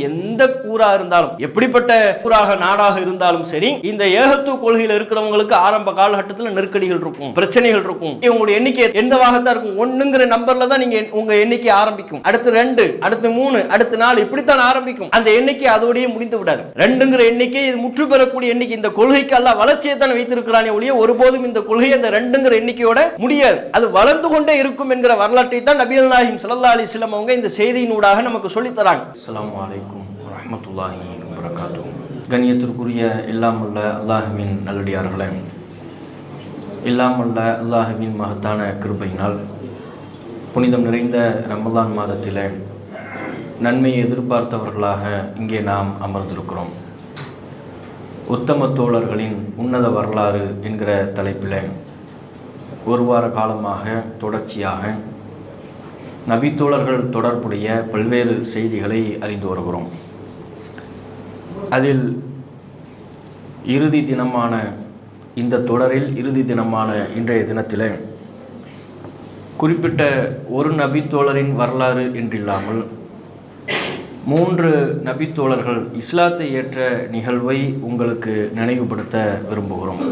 எந்த கூறா இருந்தாலும், எப்படிப்பட்ட கூறாக நாடாக இருந்தாலும் சரி, இந்த ஏகத்துவ கொள்கையில் இருக்கிறவங்களுக்கு ஆரம்ப காலகட்டத்தில் நெருக்கடிகள் இருக்கும், பிரச்சனைகள் இருக்கும். உங்களுடைய எண்ணிக்கை எந்தவாகத்தான் இருக்கும். 1ங்கிற நம்பர்ல தான் நீங்க உங்க எண்ணிக்கை ஆரம்பிக்கும். அடுத்து 2, அடுத்து 3, அடுத்து 4, இப்படித்தான் ஆரம்பிக்கும். அந்த எண்ணிக்கை அதோடய முடிந்து விடாது. 2ங்கிற எண்ணிக்கை இது முற்று பெறக்கூடிய எண்ணிக்கை. இந்த கொள்கைக்கு அல்லாஹ் வளர்ச்சியை தான் வைத்திருக்கிறானே ஒழிய ஒருபோதும் இந்த கொள்கை அந்த 2ங்கிற எண்ணிக்கையோட முடியாது. அது வளர்ந்து கொண்டே இருக்கும் என்கிற வரலாற்றை தான் நபிகள் நாயகம் ஸல்லல்லாஹு அலைஹி வஸல்லம் அவங்க இந்த செய்தியினூடாக நமக்கு சொல்லித் தராங்க. அஸ்ஸலாமு அலைக்கும் வரஹ்மத்துல்லாஹி வபரகாத்துஹு. கண்ணியத்திற்குரிய எல்லாம் உள்ள அல்லாஹ்வின் நல்லடியார்களே, எல்லாம் உள்ள அல்லாஹ்வின் மகத்தான கிருபையினால் புனிதம் நிறைந்த ரமலான் மாதத்திலே நன்மையை எதிர்பார்த்தவர்களாக இங்கே நாம் அமர்ந்திருக்கிறோம். உத்தம தோழர்களின் உன்னத வரலாறு என்கிற தலைப்பில் ஒரு வார காலமாக தொடர்ச்சியாக நபித்தோழர்கள் தொடர்புடைய பல்வேறு செய்திகளை அறிந்து வருகிறோம். அதில் இறுதி தினமான இந்த தொடரில் இறுதி தினமான இன்றைய தினத்தில் குறிப்பிட்ட ஒரு நபித்தோழரின் வரலாறு என்றில்லாமல் 3 நபித்தோழர்கள் இஸ்லாத்தை ஏற்ற நிகழ்வை உங்களுக்கு நினைவுபடுத்த விரும்புகிறோம்.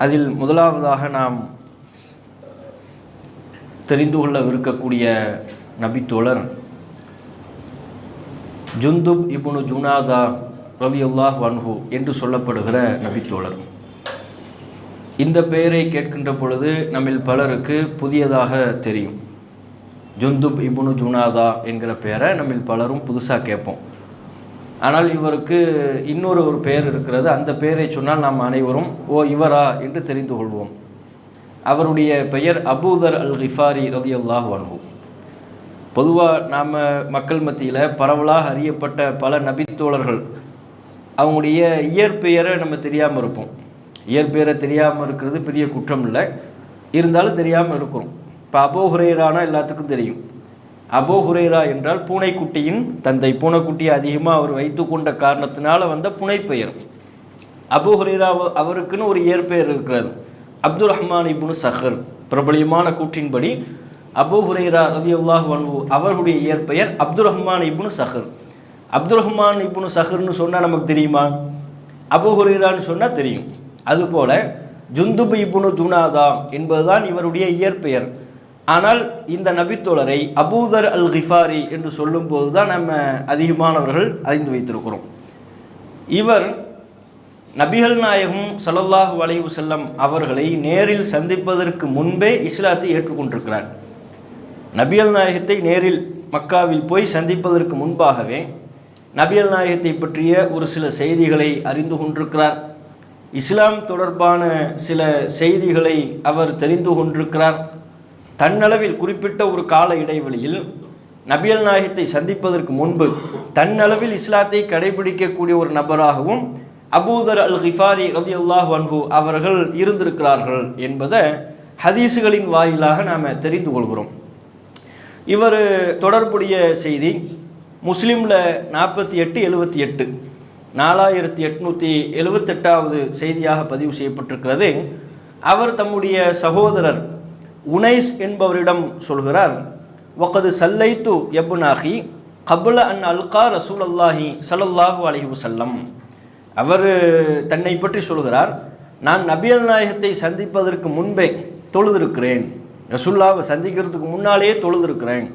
அதில் முதலாவதாக நாம் தெரிந்து கொள்ளவிருக்கக்கூடிய நபித்தோழர் ஜுந்துப் இப்னு ஜுனாதா ரலியல்லாஹு அன்ஹு என்று சொல்லப்படுகிற நபித்தோழர். இந்த பெயரை கேட்கின்ற பொழுது நம்மில் பலருக்கு புதியதாக தெரியும். ஜுந்துப் இப்னு ஜுனாதா என்கிற பெயரை நம்மில் பலரும் புதுசாக கேட்போம். ஆனால் இவருக்கு இன்னொரு பெயர் இருக்கிறது. அந்த பெயரை சொன்னால் நாம் அனைவரும் ஓ இவரா என்று தெரிந்து கொள்வோம். அவருடைய பெயர் அபூதர் அல் கிஃபாரி ரலியல்லாஹு அன்ஹு. பொதுவாக நாம் மக்கள் மத்தியில் பரவலாக அறியப்பட்ட பல நபித்தோழர்கள் அவங்களுடைய இயற்பெயரை நம்ம தெரியாமல் இருப்போம். இயற்பெயரை தெரியாமல் இருக்கிறது பெரிய குற்றம் இல்லை, இருந்தாலும் தெரியாமல் இருக்கிறோம். இப்போ அபூ ஹுரைரானா எல்லாத்துக்கும் தெரியும். அபூ ஹுரைரா என்றால் பூனைக்குட்டியின் தந்தை. பூனைக்குட்டியை அதிகமாக அவர் வைத்து கொண்ட காரணத்தினால வந்த புனைப்பெயர். அபூ ஹுரைரா அவருக்குன்னு ஒரு இயற்பெயர் இருக்கிறது, அப்துர் ரஹ்மான் இப்னு சஹர். பிரபலியமான கூற்றின்படி அபூ ஹுரைரா ரலியல்லாஹு அன்ஹு அவர்களுடைய இயற்பெயர் அப்துர் ரஹ்மான் இப்னு சஹர். அப்துர் ரஹ்மான் இப்னு சஹர்னு சொன்னால் நமக்கு தெரியுமா? அபூ ஹுரைரான்னு சொன்னால் தெரியும். அதுபோல் ஜுந்துப் இப்னு ஜுனாதா என்பதுதான் இவருடைய இயற்பெயர். ஆனால் இந்த நபித்தோழரை அபூதர் அல் கிஃபாரி என்று சொல்லும்போது தான் நம்ம அதிகமானவர்கள் அறிந்து வைத்திருக்கிறோம். இவர் நபிகள் நாயகம் ஸல்லல்லாஹு அலைஹி வஸல்லம் அவர்களை நேரில் சந்திப்பதற்கு முன்பே இஸ்லாத்தை ஏற்றுக்கொண்டிருக்கிறார். நபிகள் நாயகத்தை நேரில் மக்காவில் போய் சந்திப்பதற்கு முன்பாகவே நபிகள் நாயகத்தை பற்றிய ஒரு சில செய்திகளை அறிந்து கொண்டிருக்கிறார். இஸ்லாம் தொடர்பான சில செய்திகளை அவர் தெரிந்து கொண்டிருக்கிறார். தன்னளவில் குறிப்பிட்ட ஒரு கால இடைவெளியில் நபிகள் நாயகத்தை சந்திப்பதற்கு முன்பு தன்னளவில் இஸ்லாத்தை கடைபிடிக்கக்கூடிய ஒரு நபராகவும் அபூதர் அல் கிஃபாரி ரலியல்லாஹு அன்ஹு அவர்கள் இருந்திருக்கிறார்கள் என்பதை ஹதீஸுகளின் வாயிலாக நாம் தெரிந்து கொள்கிறோம். இவர் தொடர்புடைய செய்தி முஸ்லீமில் 4878 4878வது செய்தியாக பதிவு செய்யப்பட்டிருக்கிறது. அவர் தம்முடைய சகோதரர் உனைஸ் என்பவரிடம் சொல்கிறார், வகது சல்லைத்து யப்னாஹி கப்ல அன் அல்கா ரசூலல்லாஹி ஸல்லல்லாஹு அலைஹி வஸல்லம். அவர் தன்னை பற்றி சொல்கிறார், நான் நபிகள் நாயகத்தை சந்திப்பதற்கு முன்பே தொழுதிருக்கிறேன். ரசூல்லாவை சந்திக்கிறதுக்கு முன்னாலேயே தொழுதிருக்கிறேன்.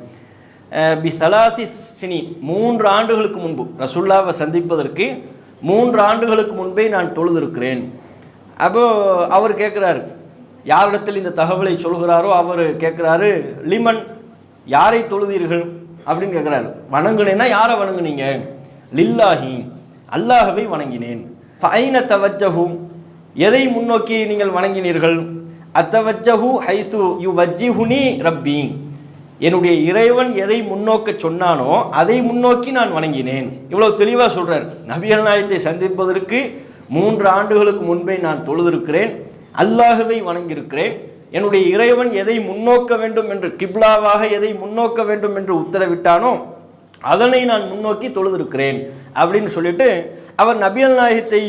பி சலாசி சினி 3 ஆண்டுகளுக்கு முன்பு, ரசூல்லாவை சந்திப்பதற்கு 3 ஆண்டுகளுக்கு முன்பே நான் தொழுதிருக்கிறேன். அப்போ அவர் கேட்குறாரு, யாரிடத்தில் இந்த தகவலை சொல்கிறாரோ அவர் கேட்குறாரு, லிமன், யாரை தொழுதீர்கள் அப்படின்னு கேட்குறாரு. வணங்குனேன்னா யாரை வணங்குனீங்க? லில்லாஹி, அல்லாஹவை வணங்கினேன். ஃபைன தவஜ்ஜஹு, எதை முன்னோக்கி நீங்கள் வணங்கினீர்கள்? அத்தவஜ்ஜஹு ஹைசு யுவஜ்ஜிஹுனி ரப்பி, என்னுடைய இறைவன் எதை முன்னோக்க சொன்னானோ அதை முன்னோக்கி நான் வணங்கினேன். இவ்வளோ தெளிவாக சொல்கிறார். நபிகள் நாயகத்தை சந்திப்பதற்கு 3 ஆண்டுகளுக்கு முன்பே நான் தொழுதிருக்கிறேன், அல்லாஹவை வணங்கியிருக்கிறேன். என்னுடைய இறைவன் எதை முன்னோக்க வேண்டும் என்று, கிப்லாவாக எதை முன்னோக்க வேண்டும் என்று உத்தரவிட்டானோ அதனை நான் முன்னோக்கி தொழுதிருக்கிறேன் அப்படின்னு சொல்லிட்டு அவர் நபிகள் நாயகத்தை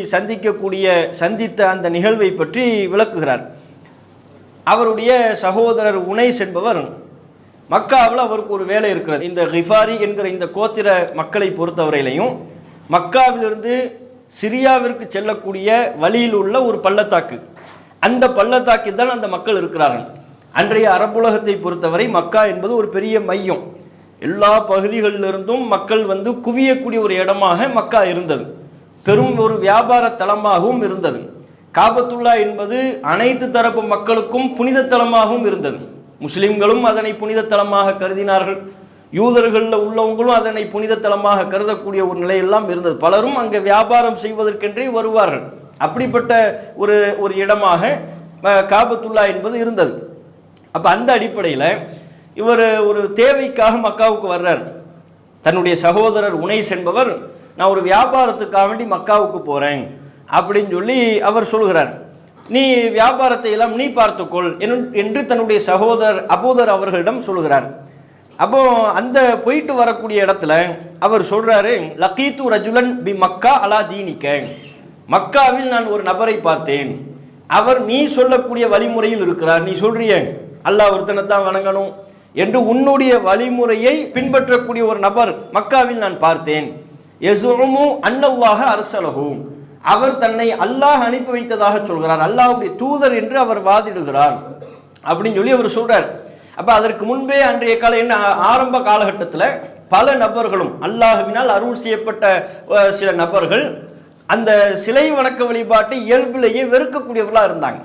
சந்தித்த அந்த நிகழ்வை பற்றி விளக்குகிறார். அவருடைய சகோதரர் உனைஸ் என்பவர் மக்காவில் அவருக்கு ஒரு வேலை இருக்கிறது. இந்த கிஃபாரி என்கிற இந்த கோத்திர மக்களை பொறுத்தவரையிலையும் மக்காவிலிருந்து சிரியாவிற்கு செல்லக்கூடிய வழியில் உள்ள ஒரு பள்ளத்தாக்கு, அந்த பள்ளத்தாக்கில் தான் அந்த மக்கள் இருக்கிறார்கள். அன்றைய அரபுலகத்தை பொறுத்தவரை மக்கா என்பது ஒரு பெரிய மையம். எல்லா பகுதிகளிலிருந்தும் மக்கள் குவியக்கூடிய ஒரு இடமாக மக்கா இருந்தது. பெரும் ஒரு வியாபார தலமாகவும் இருந்தது. காபத்துல்லா என்பது அனைத்து தரப்பு மக்களுக்கும் புனித தலமாகவும் இருந்தது. முஸ்லிம்களும் அதனை புனித தலமாக கருதினார்கள். யூதர்களில் உள்ளவங்களும் அதனை புனித தலமாக கருதக்கூடிய ஒரு நிலையெல்லாம் இருந்தது. பலரும் அங்கே வியாபாரம் செய்வதற்கென்றே வருவார்கள். அப்படிப்பட்ட ஒரு இடமாக காபத்துல்லா என்பது இருந்தது. அப்போ அந்த அடிப்படையில் இவர் ஒரு தேவைக்காக மக்காவுக்கு வர்றார். தன்னுடைய சகோதரர் உனைஸ் என்பவர், நான் ஒரு வியாபாரத்துக்காக வேண்டி மக்காவுக்கு போகிறேன் அப்படின்னு சொல்லி அவர் சொல்கிறார். நீ வியாபாரத்தை எல்லாம் நீ பார்த்துக்கொள் என்று தன்னுடைய சகோதரர் அபூதர் அவர்களிடம் சொல்கிறார். அப்போ அந்த போயிட்டு வரக்கூடிய இடத்துல அவர் சொல்றாரு, லகீத்து ரஜுலன் பி மக்கா அலா தீனிக்க, மக்காவில் நான் ஒரு நபரை பார்த்தேன், அவர் நீ சொல்லக்கூடிய வழிமுறையில் இருக்கிறார். நீ சொல்றிய அல்லாஹ் ஒருத்தனைத்தான் வணங்கணும் என்று உன்னுடைய வழிமுறையை பின்பற்றக்கூடிய ஒரு நபர் மக்காவில் நான் பார்த்தேன். யஸுமு அன்னல்லாஹ அர்ஸலஹு, அவர் தன்னை அல்லாஹ் அனுப்பி வைத்ததாக சொல்கிறார், அல்லாஹ்வுடைய தூதர் என்று அவர் வாதிடுகிறார் அப்படின்னு சொல்லி அவர் சொல்றார். அப்போ அதற்கு முன்பே அன்றைய என்ன ஆரம்ப காலகட்டத்தில் பல நபர்களும் அல்லாஹ்வினால் அருள் செய்யப்பட்ட சில நபர்கள் அந்த சிலை வணக்க வழிபாட்டை இயல்பிலேயே வெறுக்கக்கூடியவர்களாக இருந்தாங்க.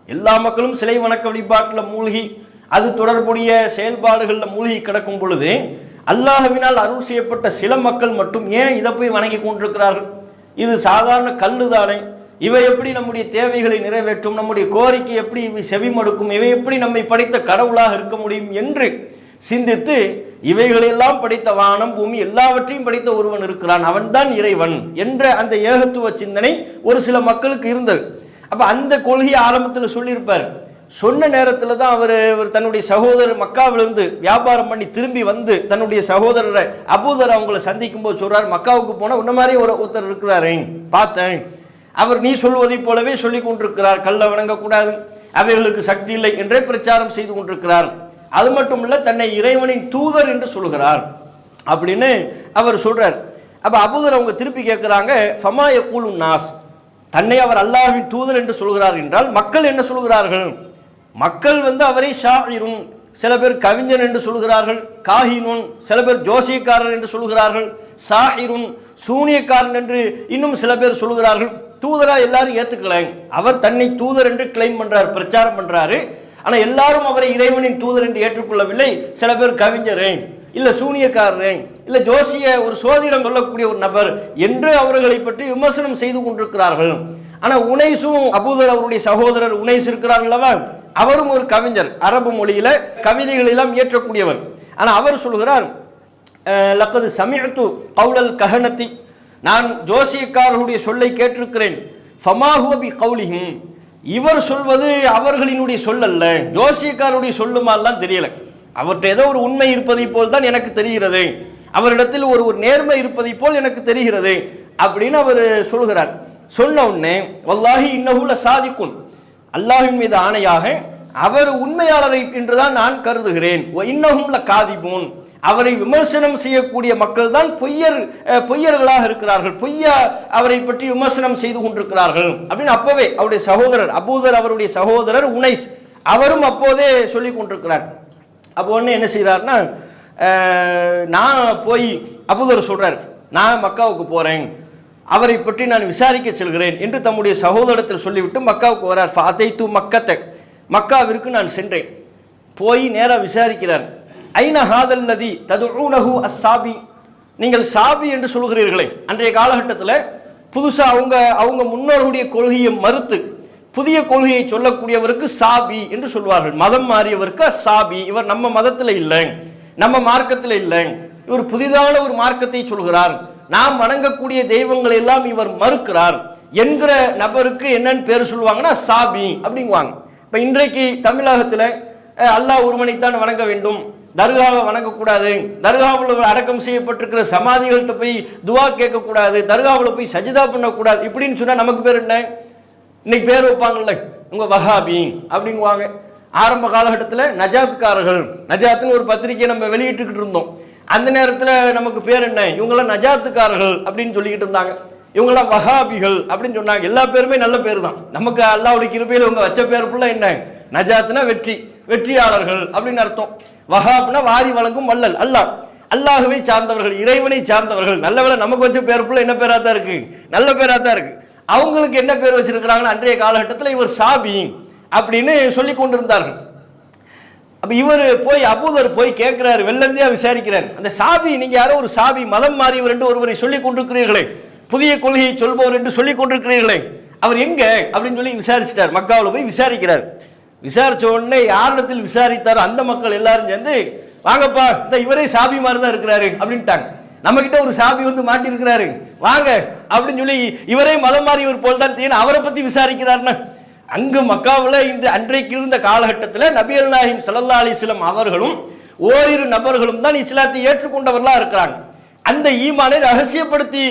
எல்லா மக்களும் சிலை வணக்க வழிபாட்டில் மூழ்கி அது தொடர்புடைய செயல்பாடுகளில் மூழ்கி கிடக்கும் பொழுது அல்லாஹ்வினால் அருள் செய்யப்பட்ட சில மக்கள் மட்டும் ஏன் இதை போய் வணங்கி கொண்டிருக்கிறார்கள்? இது சாதாரண கல்லு தானே, இவை எப்படி நம்முடைய தேவைகளை நிறைவேற்றும், நம்முடைய கோரிக்கை எப்படி இவை செவிமடுக்கும், இவை எப்படி நம்மை படைத்த கடவுளாக இருக்க முடியும் என்று சிந்தித்து இவைகளெல்லாம் படைத்த வானம் பூமி எல்லாவற்றையும் படைத்த ஒருவன் இருக்கிறான், அவன்தான் இறைவன் என்ற அந்த ஏகத்துவ சிந்தனை ஒரு சில மக்களுக்கு இருந்தது. அப்போ அந்த கொள்கையை ஆரம்பத்தில் சொல்லியிருப்பார். சொன்ன நேரத்தில் தான் அவர் தன்னுடைய சகோதரர் மக்காவிலிருந்து வியாபாரம் பண்ணி திரும்பி வந்து தன்னுடைய சகோதரரை அபூதர் அவங்கள சந்திக்கும் போது சொல்றார், மக்காவுக்கு போனால் உன்ன மாதிரி ஒருத்தர் இருக்கிறாரு பார்த்தேன், அவர் நீ சொல்வதை போலவே சொல்லி கொண்டிருக்கிறார், கல்லை வணங்கக்கூடாது, அவைகளுக்கு சக்தி இல்லை என்றே பிரச்சாரம் செய்து கொண்டிருக்கிறார், அது மட்டும் இல்லை தன்னை இறைவனின் தூதர் என்று சொல்கிறார் அப்படின்னு அவர் சொல்றார். அப்போ அபூதர் அவங்க திருப்பி கேட்குறாங்க, ஃபமா யக்கூலு நாஸ், தன்னை அவர் அல்லாஹ்வின் தூதர் என்று சொல்கிறார் என்றால் மக்கள் என்ன சொல்கிறார்கள்? மக்கள் அவரை ஷாயிரும், சில பேர் கவிஞன் என்று சொல்கிறார்கள், காஹினுன், சில பேர் ஜோசியக்காரர் என்று சொல்கிறார்கள், சாஹிருன், சூனியக்காரன் என்று இன்னும் சில பேர் சொல்கிறார்கள். தூதரா எல்லாரும் ஏற்றுக்கல, அவர் தன்னை தூதர் என்று கிளைம் பண்றார், பிரச்சாரம் பண்றாரு. ஆனா எல்லாரும் அவரை இறைவனின் தூதர் என்று ஏற்றுக்கொள்ளவில்லை. சில பேர் கவிஞரே, இல்ல சூனியக்காரரே, இல்ல ஜோசிய ஒரு சோதிடம் சொல்லக்கூடிய ஒரு நபர் என்று அவர்களை பற்றி விமர்சனம் செய்து கொண்டிருக்கிறார்கள். ஆனா உனைஸும் அபூதர் அவருடைய சகோதரர் உனைஸ் இருக்கிறார் அல்லவா, அவரும் ஒரு கவிஞர், அரபு மொழியில கவிதைகள் எல்லாம் இயற்றக்கூடியவர். ஆனா அவர் சொல்கிறார், லக்கது சமிஅத்து கௌலல் கஹனத்தி, நான் ஜோசியக்காரர்களுடைய சொல்லை கேட்டிருக்கிறேன், ஃபமா ஹுவ பி கௌலிஹிம், இவர் சொல்வது அவர்களினுடைய சொல் அல்ல, ஜோசியக்காரருடைய சொல்லுமாலாம் தெரியல, அவர்கிட்ட ஏதோ ஒரு உண்மை இருப்பதை போல் தான் எனக்கு தெரிகிறது, அவரிடத்தில் ஒரு நேர்மை இருப்பதை போல் எனக்கு தெரிகிறது அப்படின்னு அவர் சொல்கிறார். சொன்ன உடனே வல்லாஹி இன்னஹு லசாதிகுன், அல்லாஹ்வின் மீது ஆணையாக அவர் உண்மையாளரை என்றுதான் நான் கருதுகிறேன், இன்னஹும் லகாதிபூன், அவரை விமர்சனம் செய்யக்கூடிய மக்கள் தான் பொய்யர்களாக இருக்கிறார்கள், பொய்யா அவரை பற்றி விமர்சனம் செய்து கொண்டிருக்கிறார்கள் அப்படின்னு அப்பவே அவருடைய சகோதரர் அபூதர் அவருடைய சகோதரர் உனைஸ் அவரும் அப்போதே சொல்லி கொண்டிருக்கிறார். அப்போ ஒன்று என்ன செய்கிறார்னா, நான் போய் அபூதர் சொல்றார், நான் மக்காவுக்கு போறேன், அவரை பற்றி நான் விசாரிக்க செல்கிறேன் என்று தம்முடைய சகோதரத்தில் சொல்லிவிட்டு மக்காவுக்கு வரார். ஃபாதைத்து மக்கத்தை, மக்காவிற்கு நான் சென்றேன். போய் நேராக விசாரிக்கிறார். ஐன ஹாதல்லதி ததுஊனஹு அஸ்ஸாபி, நீங்கள் சாபி என்று சொல்கிறீர்களே, அன்றைய காலகட்டத்தில் புதுசாக அவங்க முன்னோர்களுடைய கொள்கையை மறுத்து புதிய கொள்கையை சொல்லக்கூடியவருக்கு சாபி என்று சொல்வார்கள். மதம் மாறியவருக்கு சாபி, இவர் நம்ம மதத்தில் இல்லை, நம்ம மார்க்கத்தில் இல்லை, இவர் புதிதான ஒரு மார்க்கத்தை சொல்கிறார், நாம் வணங்கக்கூடிய தெய்வங்களை எல்லாம் இவர் மறுக்கிறார் என்கிற நபருக்கு என்னன்னு பேர் சொல்லுவாங்கன்னா சாபி அப்படிங்குவாங்க. இப்போ இன்றைக்கு தமிழகத்தில் அல்லாஹ் ஒருவனைத்தான் வணங்க வேண்டும், தர்காவை வணங்கக்கூடாது, தர்காவில் அடக்கம் செய்யப்பட்டிருக்கிற சமாதிகள்கிட்ட போய் துவா கேட்கக்கூடாது, தர்காவில் போய் சஜிதா பண்ணக்கூடாது இப்படின்னு சொன்னால் நமக்கு பேர் என்ன? இன்னைக்கு பேர் வைப்பாங்கல்ல, உங்க வஹாபி அப்படிங்குவாங்க. ஆரம்ப காலகட்டத்தில் நஜாத்காரர்கள், நஜாத்துன்னு ஒரு பத்திரிகையை நம்ம வெளியிட்டுக்கிட்டு இருந்தோம். அந்த நேரத்தில் நமக்கு பேர் என்ன, இவங்கெல்லாம் நஜாத்துக்காரர்கள் அப்படின்னு சொல்லிக்கிட்டு இருந்தாங்க. இவங்கெல்லாம் வஹாபிகள் அப்படின்னு சொன்னாங்க. எல்லா பேருமே நல்ல பேர் தான். நமக்கு அல்லாஹ்வுடைய கிருபையில் இவங்க வச்ச பேர் ஃபுல்லாக என்ன, நஜாத்னா வெற்றி, வெற்றியாளர்கள் அப்படின்னு அர்த்தம். வஹாப்னா வாரி வழங்கும் வள்ளல், அல்லாஹ், அல்லாஹ்வை சார்ந்தவர்கள், இறைவனை சார்ந்தவர்கள். நல்ல வேளை நமக்கு வச்ச பேர் ஃபுல்லாக என்ன பேராக தான் இருக்கு, நல்ல பேராக தான் இருக்கு. அவங்களுக்கு என்ன பேர் வச்சிருக்கிறாங்கன்னா அன்றைய காலகட்டத்தில் இவர் சாபி அப்படின்னு சொல்லி கொண்டிருந்தார்கள். அப்ப இவர் போய் அபூதர் போய் கேட்கிறாரு, வெள்ளந்தியா விசாரிக்கிறார், அந்த சாபி, நீங்க யாரோ ஒரு சாபி, மதம் மாறியவர் என்று ஒருவரை சொல்லிக் கொண்டிருக்கிறீர்களே, புதிய கொள்கையை சொல்பவர் என்று சொல்லிக் கொண்டிருக்கிறீர்களே, அவர் எங்க அப்படின்னு சொல்லி விசாரிச்சிட்டார். மக்காவில் போய் விசாரிக்கிறார். விசாரிச்ச உடனே யாரிடத்தில் விசாரித்தாரோ அந்த மக்கள் எல்லாரும் சேர்ந்து, வாங்கப்பா, இந்த இவரே சாபி மாதிரி தான் இருக்கிறாரு அப்படின்ட்டாங்க. நம்ம கிட்ட ஒரு சாபி வந்து மாட்டி இருக்கிறாரு, வாங்க அப்படின்னு சொல்லி, இவரே மதம் மாறியவர் போல் தான் தெரியும், அவரை பத்தி விசாரிக்கிறார்னா. அங்கு மக்காவில் இன்று அன்றைக்கு இருந்த காலகட்டத்தில் நபிகள் நாயகம் ஸல்லல்லாஹு அலைஹி வஸல்லம் அவர்களும் ஓரிரு நபர்களும் தான் இஸ்லாத்தை ஏற்றுக்கொண்டவர்களா இருக்கிறாங்க. அந்த ஈமானை ரகசியப்படுத்தி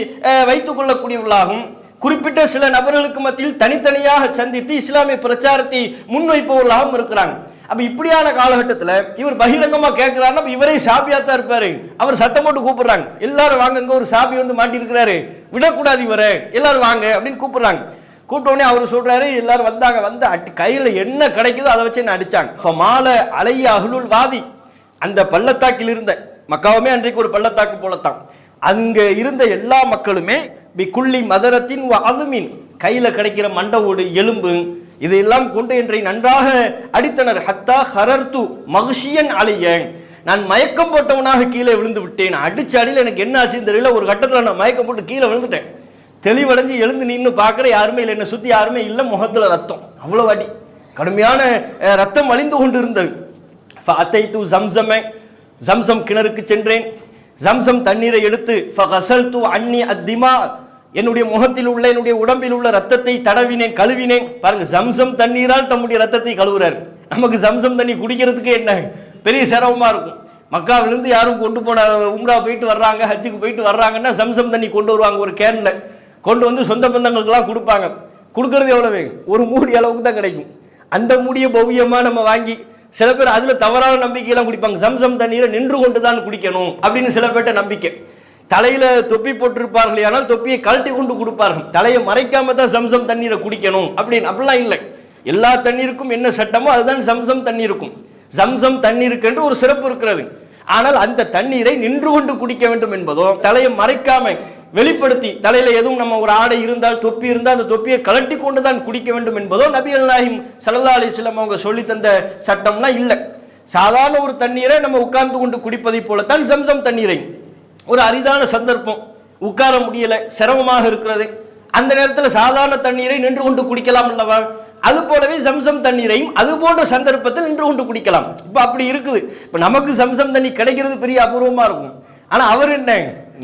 வைத்துக் கொள்ளக்கூடியவர்களாகவும், குறிப்பிட்ட சில நபர்களுக்கு மத்தியில் தனித்தனியாக சந்தித்து இஸ்லாமிய பிரச்சாரத்தை முன்வைப்பவர்களாகவும் இருக்கிறாங்க. அப்ப இப்படியான காலகட்டத்தில் இவர் பகிரங்கமா கேட்கிறாருன்னா இவரே சாபியாத்தான் இருப்பாரு. அவர் சத்தம் போட்டு கூப்பிடுறாங்க, எல்லாரும் வாங்க, இங்க ஒரு சாபி வந்து மாட்டி இருக்கிறாரு, விடக்கூடாது இவரை, எல்லாரும் வாங்க அப்படின்னு கூப்பிடுறாங்க. கூப்பிட்டோடனே அவர் சொல்றாரு, எல்லாரும் வந்தாங்க, வந்து கையில என்ன கிடைக்குதோ அதை வச்சு என்ன அடிச்சாங்க. மால அலைய அஹ்லுல் வாதி, அந்த பள்ளத்தாக்கில் இருந்த, மக்காவுமே அன்றைக்கு ஒரு பள்ளத்தாக்கு போலத்தான், அங்க இருந்த எல்லா மக்களுமே பிகுல்லி மதரத்தின் அதுமின், கையில கிடைக்கிற மண்டவோடு, எலும்பு, இதையெல்லாம் கொண்டு என்றை நன்றாக அடித்தனர். ஹத்தா ஹரர்து மகிஷியன் அலைய, நான் மயக்கம் போட்டவனாக கீழே விழுந்து விட்டேன். அடிச்ச அடியில் எனக்கு என்ன ஆச்சுன்னு தெரியல, ஒரு கட்டத்தில் நான் மயக்கம் போட்டு கீழே விழுந்துட்டேன். தெளிவடைஞ்சு எழுந்து நின்று பார்க்குற யாருமே இல்லை, என்னை சுற்றி யாருமே இல்லை, முகத்தில் ரத்தம், அவ்வளோ அடி, கடுமையான ரத்தம் வழிந்து கொண்டு இருந்தது. ஃபஅதைது ஜம்ஸமை, ஜம்சம் கிணறுக்கு சென்றேன், ஜம்சம் தண்ணீரை எடுத்து ஃபகஸல்து அன்னி அத்திமா, என்னுடைய முகத்தில் உள்ள, என்னுடைய உடம்பில் உள்ள ரத்தத்தை தடவினேன், கழுவினேன். பாருங்க, ஜம்சம் தண்ணீரால் தம்முடைய ரத்தத்தை கழுவுறாரு. நமக்கு ஜம்சம் தண்ணி குடிக்கிறதுக்கு என்ன பெரிய சிரமமா இருக்கும். மக்காவிலிருந்து யாரும் கொண்டு போன, உம்ரா போயிட்டு வர்றாங்க, ஹஜ்ஜுக்கு போயிட்டு வர்றாங்கன்னா ஜம்சம் தண்ணி கொண்டு வருவாங்க, ஒரு கேன்ல கொண்டு வந்து சொந்த பந்தங்களுக்கெல்லாம் கொடுப்பாங்க. கொடுக்கறது எவ்வளவு, ஒரு மூடி அளவுக்கு தான் கிடைக்கும். அந்த மூடிய பவ்யமா நம்ம வாங்கி, சில பேர் அதுல தவறான நம்பிக்கையெல்லாம் குடிப்பாங்க. ஜம்சம் தண்ணீரை நின்று கொண்டு தான் குடிக்கணும் அப்படின்னு சில பேர்ட்ட நம்பிக்கை. தலையில தொப்பி போட்டிருப்பார்கள், ஆனால் தொப்பியை கழட்டி கொண்டு கொடுப்பார்கள். தலையை மறைக்காம தான் ஜம்சம் தண்ணீரை குடிக்கணும் அப்படின்னு. அப்படிலாம் இல்லை, எல்லா தண்ணீருக்கும் என்ன சட்டமோ அதுதான் ஜம்சம் தண்ணீருக்கும். ஜம்சம் தண்ணீருக்கு என்று ஒரு சிறப்பு இருக்கிறது. ஆனால் அந்த தண்ணீரை நின்று கொண்டு குடிக்க வேண்டும் என்பதோ, தலையை மறைக்காம வெளிப்படுத்தி, தலையில எதுவும் நம்ம ஒரு ஆடை இருந்தால், தொப்பி இருந்தால் அந்த தொப்பியை கழட்டி கொண்டு தான் குடிக்க வேண்டும் என்பதோ நபிகள் நாயகம் ஸல்லல்லாஹு அலைஹி வஸல்லம் அவங்க சொல்லி தந்த சட்டம்லாம் இல்லை. சாதாரண ஒரு தண்ணீரை நம்ம உட்கார்ந்து கொண்டு குடிப்பதை போலத்தான் ஜம்சம் தண்ணீரை. ஒரு அரிதான சந்தர்ப்பம், உட்கார முடியல, சிரமமாக இருக்கிறது, அந்த நேரத்தில் சாதாரண தண்ணீரை நின்று கொண்டு குடிக்கலாம் அல்லவா? அது போலவே ஜம்சம் தண்ணீரையும் அது போன்ற சந்தர்ப்பத்தில் நின்று கொண்டு குடிக்கலாம். இப்போ அப்படி இருக்குது. இப்போ நமக்கு ஜம்சம் தண்ணி கிடைக்கிறது பெரிய அபூர்வமா இருக்கும். ஆனா அவர் என்ன,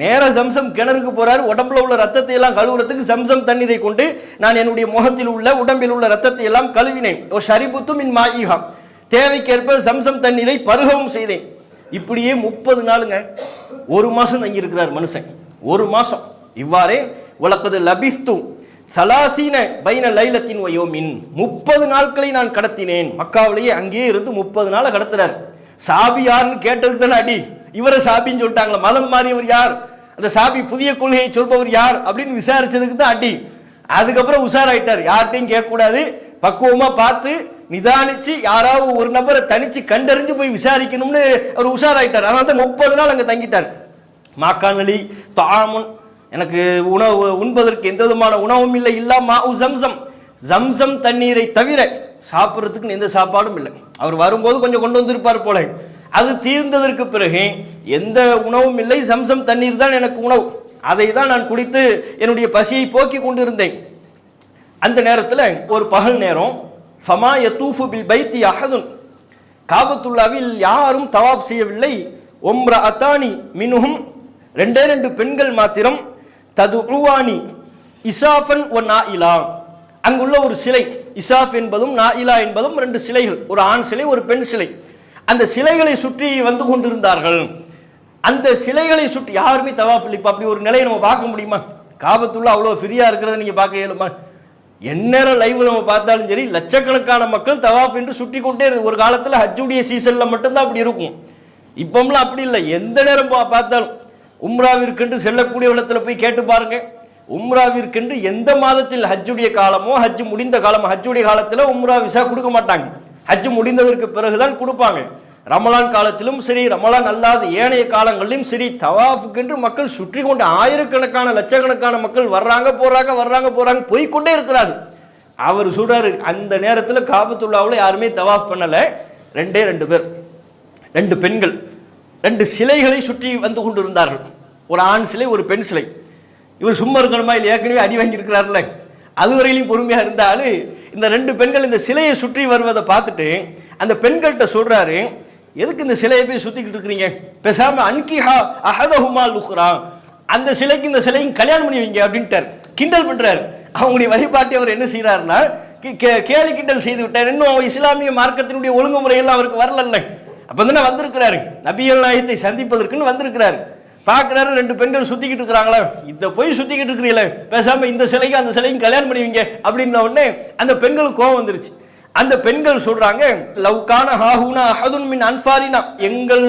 நேர ஜம்சம் கிணறுக்கு போறாரு, உடம்புல உள்ள ரத்தத்தை எல்லாம் கழுவுறதுக்கு ஜம்சம் தண்ணீரை கொண்டு நான் என்னுடைய முகத்தில் உள்ள, உடம்பில் உள்ள ரத்தத்தை எல்லாம் கழுவினேன். ஓ ஷரிபுத்து மின் மாயிஹா, தேவைக்கேற்ப ஜம்சம் தண்ணீரை பருகவும் செய்தேன். இப்படியே 30 நாளுங்க, ஒரு மாசம் தங்கி இருக்கிறார் மனுஷன், ஒரு மாசம். இவ்வாறே உலகது லபிஸ்து சலாசீன பைன லைலத்தின் வயோமின், 30 நாட்களை நான் கடத்தினேன். மக்காவிலேயே அங்கேயே இருந்து 30 நாளை கடத்துறார். சாபி யாருன்னு கேட்டது தானே அடி, இவரை சாபின்னு சொல்லிட்டாங்களா, மதம் மாறியவர் யார், அந்த சாபி புதிய கொள்கையை சொல்பவர் யார் அப்படின்னு விசாரிச்சதுக்கு தான் அடி. அதுக்கப்புறம் உஷாராயிட்டார், யார்கிட்டையும் கேட்கக்கூடாது, பக்குவமா பார்த்து நிதானிச்சு யாராவது ஒரு நபரை தனிச்சு கண்டறிஞ்சு போய் விசாரிக்கணும்னு அவர் உஷாராயிட்டார். அதனால தான் 30 நாள் அங்கே தங்கிட்டார். மாக்கானலி தாமுன், எனக்கு உணவு உண்பதற்கு எந்த விதமான உணவும் இல்லை, இல்லா மாஉ ஜம்சம், ஜம்சம் தண்ணீரை தவிர சாப்பிட்றதுக்கு எந்த சாப்பாடும் இல்லை. அவர் வரும்போது கொஞ்சம் கொண்டு வந்திருப்பார் போல, அது தீர்ந்ததற்கு பிறகு எந்த உணவும் இல்லை, ஜம்சம் தண்ணீர் தான் எனக்கு உணவு, அதை தான் நான் குடித்து என்னுடைய பசியை போக்கி கொண்டு இருந்தேன். அந்த நேரத்தில் ஒரு பகல் நேரம், ஃபமா யதூஃபு பில் பைத்தி அஹதுன், காபத்துல்லாவில் யாரும் தவாஃப் செய்யவில்லை. ஒம்ரஅத்தானி மின்ஹும், 2 பெண்கள் மாத்திரம், ததுஉவானி இசாஃபன் வ நாயிலா, அங்குள்ள ஒரு சிலை, இசாஃப் என்பதும் நாயிலா என்பதும் 2 சிலைகள், ஒரு ஆண் சிலை ஒரு பெண் சிலை. அந்த சிலைகளை சுற்றி வந்து கொண்டிருந்தார்கள். அந்த சிலைகளை சுற்றி யாருமே தவாஃப் இல்லை. இப்போ அப்படி ஒரு நிலையை நம்ம பார்க்க முடியுமா? காபத்துல்லா அவ்வளோ ஃப்ரீயா இருக்கிறத நீங்க பார்க்க இயலுமா? எந்நேரம் லைவ் நம்ம பார்த்தாலும் சரி லட்சக்கணக்கான மக்கள் தவாஃப் என்று சுற்றி கொண்டே இருக்கு. ஒரு காலத்தில் ஹஜ்ஜுடைய சீசனில் மட்டும்தான் அப்படி இருக்கும். இப்போம்லாம் அப்படி இல்லை, எந்த நேரம் பார்த்தாலும். உம்ராவிற்கென்று செல்லக்கூடிய இடத்துல போய் கேட்டு பாருங்க. உம்ராவிற்கென்று எந்த மாதத்தில் ஹஜ்ஜுடைய காலமோ ஹஜ்ஜு முடிந்த காலமோ, ஹஜ்ஜுடைய காலத்தில் உம்ரா விசா கொடுக்க மாட்டாங்க, ஹஜ்ஜு முடிந்ததற்கு பிறகுதான் கொடுப்பாங்க. ரமலான் காலத்திலும் சரி, ரமலான் அல்லாத ஏனைய காலங்களிலும் சரி, தவாஃபுக்கென்று மக்கள் சுற்றி கொண்டு ஆயிரக்கணக்கான லட்சக்கணக்கான மக்கள் வர்றாங்க போறாங்க போய்கொண்டே இருக்கிறார்கள். அவர் சொல்றாரு, அந்த நேரத்தில் காபத்துல்லாவில் யாருமே தவாஃப் பண்ணலை, ரெண்டு பேர், 2 பெண்கள் 2 சிலைகளை சுற்றி வந்து கொண்டு இருந்தார்கள். ஒரு ஆண் சிலை, ஒரு பெண் சிலை. இவர் சும்மா இருக்கணுமா, இல்லை ஏற்கனவே அடி வாங்கியிருக்கிறார்ல, அதுவரையிலையும் பொறுமையா இருந்தாலும் இந்த 2 பெண்கள் இந்த சிலையை சுற்றி வருவதை பார்த்துட்டு அந்த பெண்கள்கிட்ட சொல்றாரு, எதுக்கு இந்த சிலையை போய் சுத்திக்கிட்டு இருக்கிறீங்க, பேசாம அன்கிஹா அஹதஹுமா லுக்ரா, அந்த சிலைக்கு இந்த சிலையும் கல்யாணம் பண்ணி வைங்க அப்படின்ட்டார். கிண்டல் பண்றாரு. அவங்களுடைய வழிபாட்டை அவர் என்ன செய்யறாருன்னா கேலி கிண்டல் செய்து விட்டார். இன்னும் இஸ்லாமிய மார்க்கத்தினுடைய ஒழுங்குமுறையெல்லாம் அவருக்கு வரல. அப்ப தானே வந்திருக்கிறாரு, நபிகள் நாயகத்தை சந்திப்பதற்குன்னு வந்திருக்கிறாரு. பார்க்குறாரு 2 பெண்கள் சுத்திக்கிட்டு இருக்கிறாங்களா, இதை போய் சுத்திக்கிட்டு இருக்கிறீங்களே, பேசாம இந்த சிலைக்கு அந்த சிலைக்கும் கல்யாணம் பண்ணுவீங்க அப்படின்ன உடனே அந்த பெண்களுக்கு கோபம் வந்துருச்சு. அந்த பெண்கள் சொல்றாங்க, லவ்கான ஹாஹூனா அஹதுன் மின் அன்ஃபாரினா, எங்கள்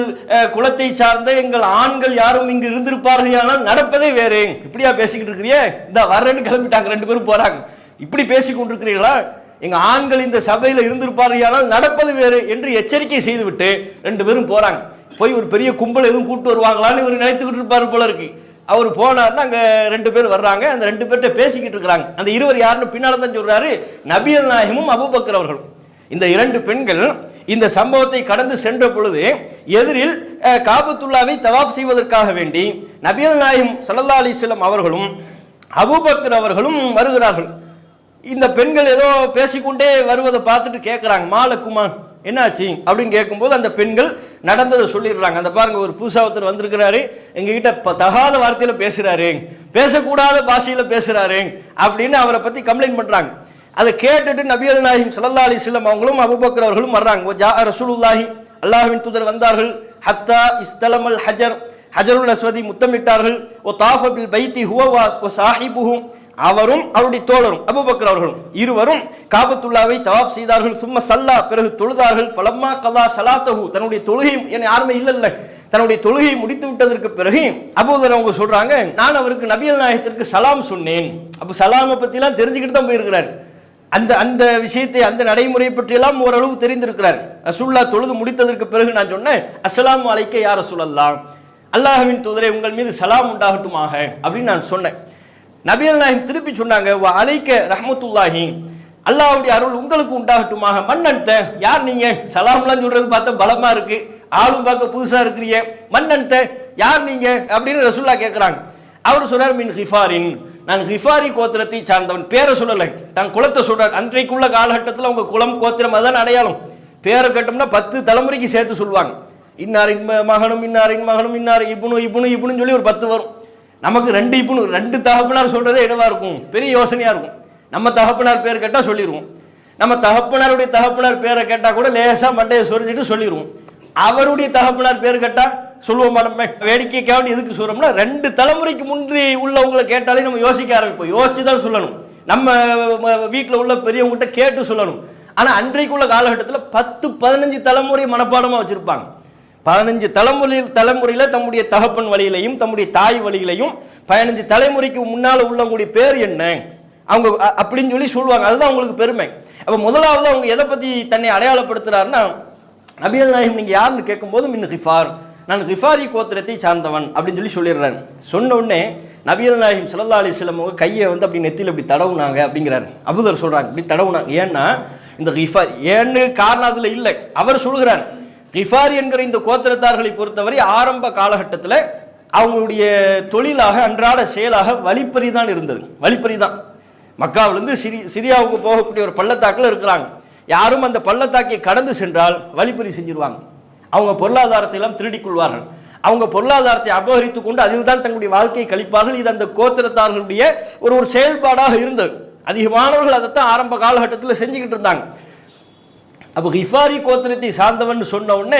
குலத்தை சார்ந்த எங்கள் ஆண்கள் யாரும் இங்கு இருந்திருப்பார்கள், ஆனால் நடப்பதே வேறு, இப்படியா பேசிக்கிட்டு இருக்கிறியே, இந்த வர்றேன்னு கிளம்பிட்டாங்க, 2 பேரும் போறாங்க. இப்படி பேசி கொண்டிருக்கிறீர்களா, எங்க ஆண்கள் இந்த சபையில இருந்திருப்பார்கள், ஆனால் நடப்பது வேறு என்று எச்சரிக்கை செய்துவிட்டு 2 பேரும் போறாங்க. போய் ஒரு பெரிய கும்பல் எதுவும் கூட்டு வருவாங்களான்னு இவர் நினைத்துக்கிட்டு இருப்பாரு போல இருக்கு. அவர் போனார்னா அங்கே 2 பேர் வர்றாங்க. அந்த 2 பேர்கிட்ட பேசிக்கிட்டு இருக்கிறாங்க. அந்த இருவர் யாருன்னு பின்னால் தான் சொல்றாரு, நபிகள் நாயகமும் அபூபக்கர் அவர்களும். இந்த 2 பெண்கள் இந்த சம்பவத்தை கடந்து சென்ற பொழுது எதிரில் காபத்துல்லாவை தவாஃப் செய்வதற்காக வேண்டி நபிகள் நாயகம் ஸல்லல்லாஹு அலைஹி வஸல்லம் அவர்களும் அபூபக்கர் அவர்களும் வருகிறார்கள். இந்த பெண்கள் ஏதோ பேசிக்கொண்டே வருவதை பார்த்துட்டு கேட்குறாங்க, மாலக்குமா என்னாச்சு அப்படின்னு கேட்கும்போது அந்த பெண்கள் நடந்ததை சொல்லிடுறாங்க. அந்த பாருங்க, ஒரு புதுசா ஒருத்தர் வந்திருக்கிறாரு, எங்ககிட்ட தகாத வார்த்தையில பேசுறாரு, பேசக்கூடாத பாஷையில பேசுறாரு அப்படின்னு அவரை பத்தி கம்ப்ளைண்ட் பண்றாங்க. அதை கேட்டுட்டு நபிகள் நாயகம் ஸல்லல்லாஹு அலைஹி வஸல்லம் அவங்களும் அபூபக்கர் அவர்களும் வர்றாங்க. ஜா ரசூலுல்லாஹி, அல்லாஹ்வின் தூதர் வந்தார்கள். ஹத்தா இஸ்தலமல் ஹஜர், ஹஜருல் அஸ்வதி முத்தமிட்டார்கள். ஓ தாஃப பில் பைத்தி ஹுவ வ சாஹிபுஹு, அவரும் அவருடைய தோழரும் அபூபக்கர் அவர்களும் இருவரும் காபத்துல்லாவை தவாஃப் செய்தார்கள். சும்ம சல்லா, பிறகு தொழுதார்கள். ஃபலம்மா கலா ஸலாத்தஹு, தன்னுடைய தொழுகை யாருமே இல்ல, தன்னுடைய தொழுகையை முடித்து விட்டதற்கு பிறகு அபூதர் அவங்க சொல்றாங்க, நான் அவருக்கு நபிகள் நாயகத்திற்கு சலாம் சொன்னேன். அப்ப சலாமை பத்தி எல்லாம் தெரிஞ்சுக்கிட்டு தான் போயிருக்கிறார். அந்த அந்த விஷயத்தை, அந்த நடைமுறை பற்றி எல்லாம் ஓரளவு தெரிந்திருக்கிறார். ரசூலுல்லாஹ் தொழுது முடித்ததற்கு பிறகு நான் சொன்னேன், அஸ்ஸலாமு அலைக்க யா ரசூலல்லாஹ், அல்லாஹ்வின் தூதரே உங்கள் மீது சலாம் உண்டாகட்டுமாக அப்படின்னு நான் சொன்னேன். நபிகள் நாயகம் திருப்பி சொன்னாங்க, வ அலைக்க ரஹ்மத்துல்லாஹி, அல்லாஹ்வுடைய அருள் உங்களுக்கு உண்டாகட்டுமாக. மன்னன்த, யார் நீங்க, சலாம்லாம் சொல்றது பார்த்தா பலமா இருக்கு, ஆளும் பார்க்க புதுசா இருக்கிறீங்க, மன்னன்த யார் நீங்க அப்படின்னு ரசூலுல்லாஹ் கேட்கிறாங்க. அவர் சொல்றார், மின் ஹிஃபாரின், நான் ஹிஃபாரி கோத்திரத்தை சார்ந்தவன். பேரை சொல்லலை, தான் குலத்தை சொல்றார். அன்றைக்குள்ள காலகட்டத்தில் உங்க குலம் கோத்திரம் அதான் அடையாளம். பேரை கட்டோம்னா 10 தலைமுறைக்கு சேர்த்து சொல்லுவாங்க. இன்னாரின் மகனும் இன்னாரின் மகனும் இன்னார் இப்னு சொல்லி ஒரு 10 வரும். நமக்கு 2 இப்னு, 2 தகப்பனார் சொல்றதே என்னவா இருக்கும், பெரிய யோசனையா இருக்கும். நம்ம தகப்பனார் பேர் கேட்டா சொல்லிடுவோம், நம்ம தகப்பனாருடைய தகப்பனார் பேரை கேட்டா கூட லேசா மண்டையை சொரிஞ்சிட்டு சொல்லிடுவோம். அவருடைய தகப்பனார் பேர் கேட்டா சொல்லுவோம். நம்ம வேடிக்கைக்காக எதுக்கு சொல்றோம்னா, 2 தலைமுறைக்கு முந்தி உள்ளவங்களை கேட்டாலே நம்ம யோசிக்க ஆரம்பிப்போம். யோசிச்சு தான் சொல்லணும், நம்ம வீட்டில் உள்ள பெரியவங்ககிட்ட கேட்டு சொல்லணும். ஆனா அன்றைக்குள்ள காலகட்டத்தில் 10-15 தலைமுறை மனப்பாடமா வச்சிருப்பாங்க. 15 தலைமுறையில தம்முடைய தகப்பன் வழியிலையும் தம்முடைய தாய் வழியிலையும் 15 தலைமுறைக்கு முன்னால உள்ளவங்களுடைய பேர் என்ன அவங்க அப்படின்னு சொல்லி சொல்லுவாங்க. அதுதான் அவங்களுக்கு பெருமை. அப்ப முதலாவது அவங்க எதை பத்தி தன்னை அடையாளப்படுத்துறாருன்னா, நபிகள் நாயகம் நீங்க யாருன்னு கேட்கும்போது, மின் ஹிஃபார், நான் ஹிஃபாரி கோத்திரத்தை சார்ந்தவன் அப்படின்னு சொல்லிடுறாரு. சொன்ன உடனே நபிகள் நாயகம் ஸல்லல்லாஹு அலைஹி வஸல்லம் கையை அப்படி நெத்தியில் இப்படி தடவுனாங்க அப்படிங்கிறாரு. அபூதர் சொல்றாங்க, இப்படி தடவுனாங்க. ஏன்னா இந்த ஹிஃபார் ஏன்னு காரணம் அதுல இல்லை, அவர் சொல்கிறார். கிஃபாரி என்கிற இந்த கோத்திரத்தார்களை பொறுத்தவரை ஆரம்ப காலகட்டத்தில் அவங்களுடைய தொழிலாக அன்றாட செயலாக வழிப்பறி தான் இருந்தது. வழிப்பறி தான். மக்காவிலிருந்து சிரியாவுக்கு போகக்கூடிய ஒரு பள்ளத்தாக்கில் இருக்கிறாங்க. யாரும் அந்த பள்ளத்தாக்கை கடந்து சென்றால் வழிப்பறி செஞ்சிருவாங்க. அவங்க பொருளாதாரத்தை எல்லாம் திருடிக் கொள்வார்கள். அவங்க பொருளாதாரத்தை அபகரித்து கொண்டு அதில் தான் தங்களுடைய வாழ்க்கையை கழிப்பார்கள். இது அந்த கோத்திரத்தார்களுடைய ஒரு செயல்பாடாக இருந்தது. அதிகமானவர்கள் அதைத்தான் ஆரம்ப காலகட்டத்தில் செஞ்சுக்கிட்டு இருந்தாங்க. அப்போ ஹிஃபாரி கோத்திரத்தை சார்ந்தவன் சொன்ன உடனே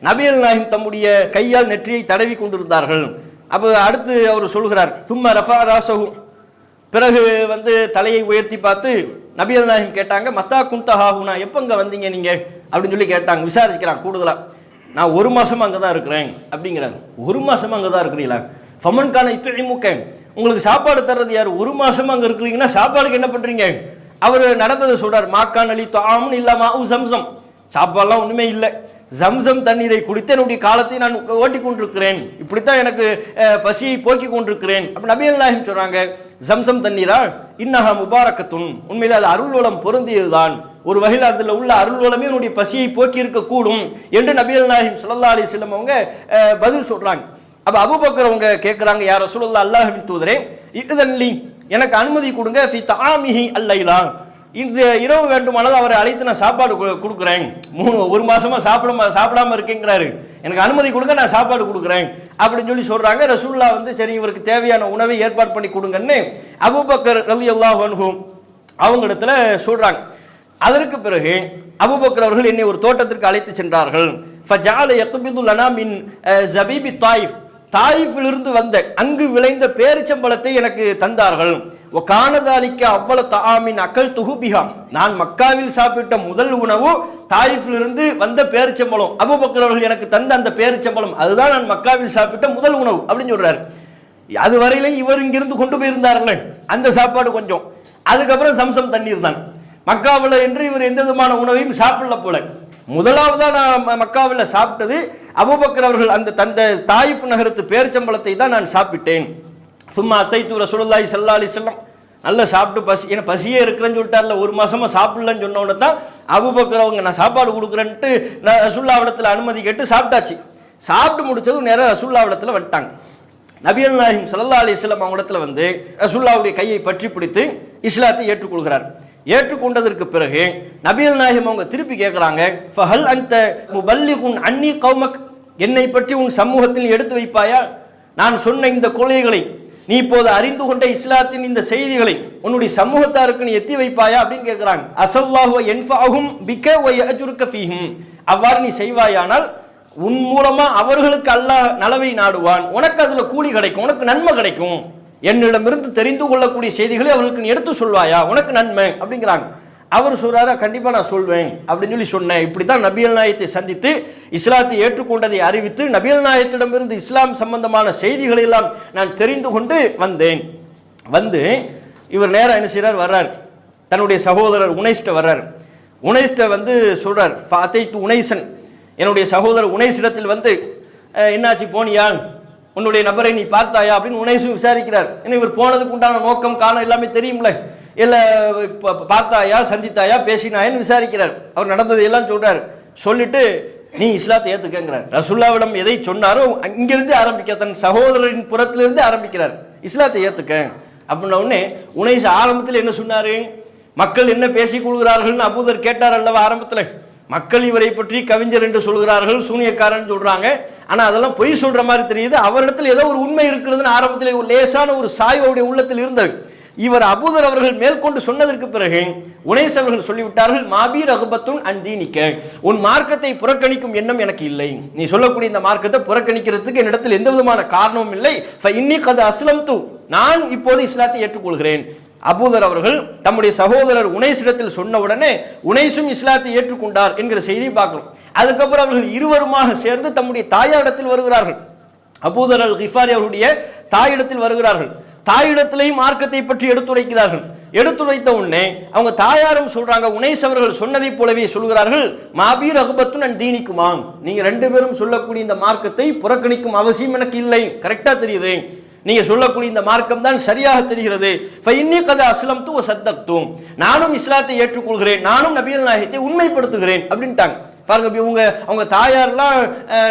நபிகள் நாயகம் தம்முடைய கையால் நெற்றியை தடவி கொண்டிருந்தார்கள். அப்போ அடுத்து அவர் சொல்கிறார், சும்ம ரஃபா ராசஹு, பிறகு தலையை உயர்த்தி பார்த்து நபிகள் நாயகம் கேட்டாங்க, மத்தா குந்தஹாஹுனா, எப்போ இங்கே வந்தீங்க நீங்கள் அப்படின்னு சொல்லி கேட்டாங்க. விசாரிக்கிறாங்க கூடுதலாக. நான் 1 மாதமாக அங்கே தான் இருக்கிறேன் அப்படிங்கிறாங்க. 1 மாதமாக அங்கே தான் இருக்கிறீங்களா? ஃபமன்கான இத்துழிமுக்க, உங்களுக்கு சாப்பாடு தர்றது யார்? 1 மாதமாக அங்கே இருக்கிறீங்கன்னா சாப்பாடுக்கு என்ன பண்ணுறீங்க? அவர் நடந்ததை சொல்கிறார். மாக்கான் அலி தாமுன்னு இல்லாமா சம்சம், சாப்பாடெல்லாம் ஒன்றுமே இல்லை, ஜம்சம் தண்ணீரை குடித்து என்னுடைய காலத்தை நான் ஓட்டி கொண்டிருக்கிறேன், இப்படித்தான் எனக்கு பசியை போக்கி கொண்டிருக்கிறேன். அப்போ நபிகள் நாயகம் சொல்கிறாங்க, ஜம்சம் தண்ணீரா இன்னஹா முபாரக்கத்துன், உண்மையில் அது அருள்வளம் பொருந்தியதுதான், ஒரு வகையில் அதில் உள்ள அருள்வளமே என்னுடைய பசியை போக்கி இருக்கக்கூடும் என்று நபிகள் நாயகம் ஸல்லல்லாஹு அலைஹி வஸல்லம் அவங்க பதில் சொல்கிறாங்க. அப்போ அபூபக்கர் அவங்க கேட்குறாங்க, யார் ரசூலுல்லாஹ், அல்லாஹ்வின் தூதரே, இக்தன்லி, எனக்கு அனுமதி கொடுங்க, ஃபி தஆமிஹி அல்லைலா, இந்த இரவு வேண்டுமானால் அவரை அழைத்து நான் சாப்பாடு கொடுக்குறேன், 1 மாசமா சாப்பிடாம இருக்கேங்கிறாரு, எனக்கு அனுமதி கொடுங்க, நான் சாப்பாடு கொடுக்குறேன் அப்படின்னு சொல்லி சொல்றாங்க. ரசூலுல்லாஹ் வந்து சரி இவருக்கு தேவையான உணவை ஏற்பாடு பண்ணி கொடுங்கன்னு அபூபக்கர் ரலியல்லாஹு அன்ஹு அவங்க இடத்துல சொல்றாங்க. அதற்கு பிறகு அபூபக்கர் அவர்கள் என்னை ஒரு தோட்டத்திற்கு அழைத்து சென்றார்கள். ஃபஜஅல யக்பிது லனா மின் ஜபீபி தாயிஃப், தாயிஃபிலிருந்து வந்த அங்கு விளைந்த பேரிச்சம்பழத்தை எனக்கு தந்தார்கள். கானதாலிக்க அவ்வளவு தாமின் அக்கல் துகுபிகா, நான் மக்காவில் சாப்பிட்ட முதல் உணவு தாயிஃபிலிருந்து வந்த பேரிச்சம்பழம், அபூபக்கர் அவர்கள் எனக்கு தந்த அந்த பேரிச்சம்பழம், அதுதான் நான் மக்காவில் சாப்பிட்ட முதல் உணவு அப்படின்னு சொல்றாரு. அது வரையில இவர் இங்கிருந்து கொண்டு போயிருந்தார்கள் அந்த சாப்பாடு கொஞ்சம், அதுக்கப்புறம் சம்சம் தண்ணீர் தான். மக்காவில் என்று இவர் எந்த விதமான உணவையும் சாப்பிடல போல. முதலாவதா நான் மக்காவில் சாப்பிட்டது அபூபக்கர் அவர்கள் அந்த தந்த தாயிஃப் நகரத்து பேரிச்சம்பழத்தை தான் நான் சாப்பிட்டேன். சும்மா அத்தைத்து ரசூலுல்லாஹி ஸல்லல்லாஹு அலைஹி வஸல்லம் நல்லா சாப்பிட்டு பசி, ஏன்னா பசியே இருக்கிறேன்னு சொல்லிட்டார்ல, 1 மாசமா சாப்பிடலன்னு சொன்ன உடனே தான் அபூபக்கர் அவங்க நான் சாப்பாடு கொடுக்குறேன்ட்டு ரசூலுல்லாஹ்விடத்தில் அனுமதி கேட்டு சாப்பிட்டாச்சு. சாப்பிட்டு முடிச்சதும் நேரம் ரசூலுல்லாஹ்விடத்தில் வந்துட்டாங்க. நபிகள் நாயகம் ஸல்லல்லாஹு அலைஹி வஸல்லம் அவங்க இடத்துல வந்து ரசூலுல்லாஹ்வுடைய கையை பற்றி பிடித்து இஸ்லாத்தை ஏற்றுக்கொள்கிறார். ஏற்றுக்கொண்டதற்கு பிறகு நபிகள் நாயகம் அவங்க திருப்பி கேட்குறாங்க, ஃபஹல் அன்த முபல்லிகுன் அன்னி கௌமக், என்னை பற்றி உன் சமூகத்தில் எடுத்து வைப்பாயா? நான் சொன்ன இந்த கொள்கைகளை, நீ இப்போது அறிந்து கொண்ட இஸ்லாத்தின் இந்த செய்திகளை உன்னுடைய சமூகத்தாருக்கு நீ எத்தி வைப்பாயா அப்படின்னு கேட்குறாங்க. அஸல்லாஹு யன்ஃபஅஹும் பிக வ யஅஜுருக ஃபீஹிம், அவ்வாறு நீ செய்வாயானால் உன் மூலமா அவர்களுக்கு அல்லாஹ் நலவை நாடுவான், உனக்கு அதுல கூலி கிடைக்கும், உனக்கு நன்மை கிடைக்கும், என்னிடமிருந்து தெரிந்து கொள்ளக்கூடிய செய்திகளை அவர்களுக்கு நீ எடுத்து சொல்வாயா, உனக்கு நன்மை அப்படிங்கிறாங்க. அவர் சொல்றாரு, கண்டிப்பா நான் சொல்வேன் அப்படின்னு சொல்லி சொன்னேன். இப்படித்தான் நபிகள் நாயகத்தை சந்தித்து இஸ்லாத்தை ஏற்றுக்கொண்டதை அறிவித்து நபிகள் நாயகத்திடமிருந்து இஸ்லாம் சம்பந்தமான செய்திகளை எல்லாம் நான் தெரிந்து கொண்டு வந்தேன். வந்து இவர் நேரம் என்ன செய்யறார், வர்றார், தன்னுடைய சகோதரர் உனைஸ்ட வர்றார். உனைஸ்ட வந்து சொல்றார், ஃபாத்தைத்து உனைசன், என்னுடைய சகோதரர் உனைசிடத்தில் வந்து என்னாச்சு போனியா, உன்னுடைய நபரை நீ பார்த்தாயா அப்படின்னு உனைசும் விசாரிக்கிறார். ஏன்னா இவர் போனதுக்கு உண்டான நோக்கம் காரணம் எல்லாமே தெரியும்ல, இல்லை பார்த்தாயா, சந்தித்தாயா, பேசினாயன்னு விசாரிக்கிறார். அவர் நடந்ததை எல்லாம் சொல்றார். சொல்லிட்டு நீ இஸ்லாத்தை ஏற்றுக்கங்கிறார். ரசூலுல்லாஹ்விடம் எதை சொன்னாரோ அங்கிருந்து ஆரம்பிக்க, தன் சகோதரரின் புறத்திலிருந்து ஆரம்பிக்கிறார், இஸ்லாத்தை ஏற்றுக்க அப்படின்ன உடனே உனைஸ் ஆரம்பத்தில் என்ன சொன்னாரு, மக்கள் என்ன பேசிக் கொள்கிறார்கள்னு அபூதர் கேட்டார் அல்லவா ஆரம்பத்தில். மக்கள் இவரை பற்றி கவிஞர் என்று சொல்கிறார்கள், சூனியக்காரன் சொல்றாங்க, ஆனா அதெல்லாம் பொய் சொல்ற மாதிரி தெரியுது, அவரிடத்தில் ஏதோ ஒரு உண்மை இருக்கிறதுன்னு ஆரம்பத்தில் ஒரு லேசான ஒரு சாய்வு அவருடைய உள்ளத்தில் இருந்தது. இவர் அபூதர் அவர்கள் மேற்கொண்டு சொன்னதற்கு பிறகு உனைஸ் அவர்கள் சொல்லிவிட்டார்கள், மாபி ரகுபத்துன் அன்தீனிக்க, உன் மார்க்கத்தை புறக்கணிக்கும் எண்ணம் எனக்கு இல்லை, நீ சொல்லக்கூடிய இந்த மார்க்கத்தை புறக்கணிக்கிறதுக்கு என்னிடத்தில் எந்த விதமான காரணமும் இல்லை, இன்னி கத அஸ்லம்து, நான் இப்போது இஸ்லாத்தை ஏற்றுக்கொள்கிறேன். அபூதர் அவர்கள் தம்முடைய சகோதரர் உனைஸிடத்தில் சொன்ன உடனே உனைஸும் இஸ்லாத்தை ஏற்றுக்கொண்டார் என்கிற செய்தியை பார்க்கிறோம். அதுக்கப்புறம் அவர்கள் இருவருமாக சேர்ந்து தம்முடைய தாயாரிடத்தில் வருகிறார்கள். அபூதர் அல் கிஃபாரி அவருடைய தாயிடத்தில் வருகிறார்கள். தாயிடத்திலேயும் மார்க்கத்தை பற்றி எடுத்துரைக்கிறார்கள். எடுத்துரைத்த உடனே அவங்க தாயாரும் சொல்றாங்க, உனைஸ் அவர்கள் சொன்னதை போலவே சொல்கிறார்கள், மாபி ரகுபத்துன் அன் தீனிக்குமா, நீங்க 2 பேரும் சொல்லக்கூடிய இந்த மார்க்கத்தை புறக்கணிக்கும் அவசியம் எனக்கு இல்லை, கரெக்டா தெரியுது, நீங்க சொல்லக்கூடிய இந்த மார்க்கம் தான் சரியாக தெரிகிறது. ஃபஇன்னி கத அஸ்லம்து வ சத்தக்து, நானும் இஸ்லாத்தை ஏற்றுக்கொள்கிறேன், நானும் நபிகள் நாயகத்தை உண்மைப்படுத்துகிறேன் அப்படின்ட்டாங்க. பாருங்க, அவங்க தாயாரெல்லாம்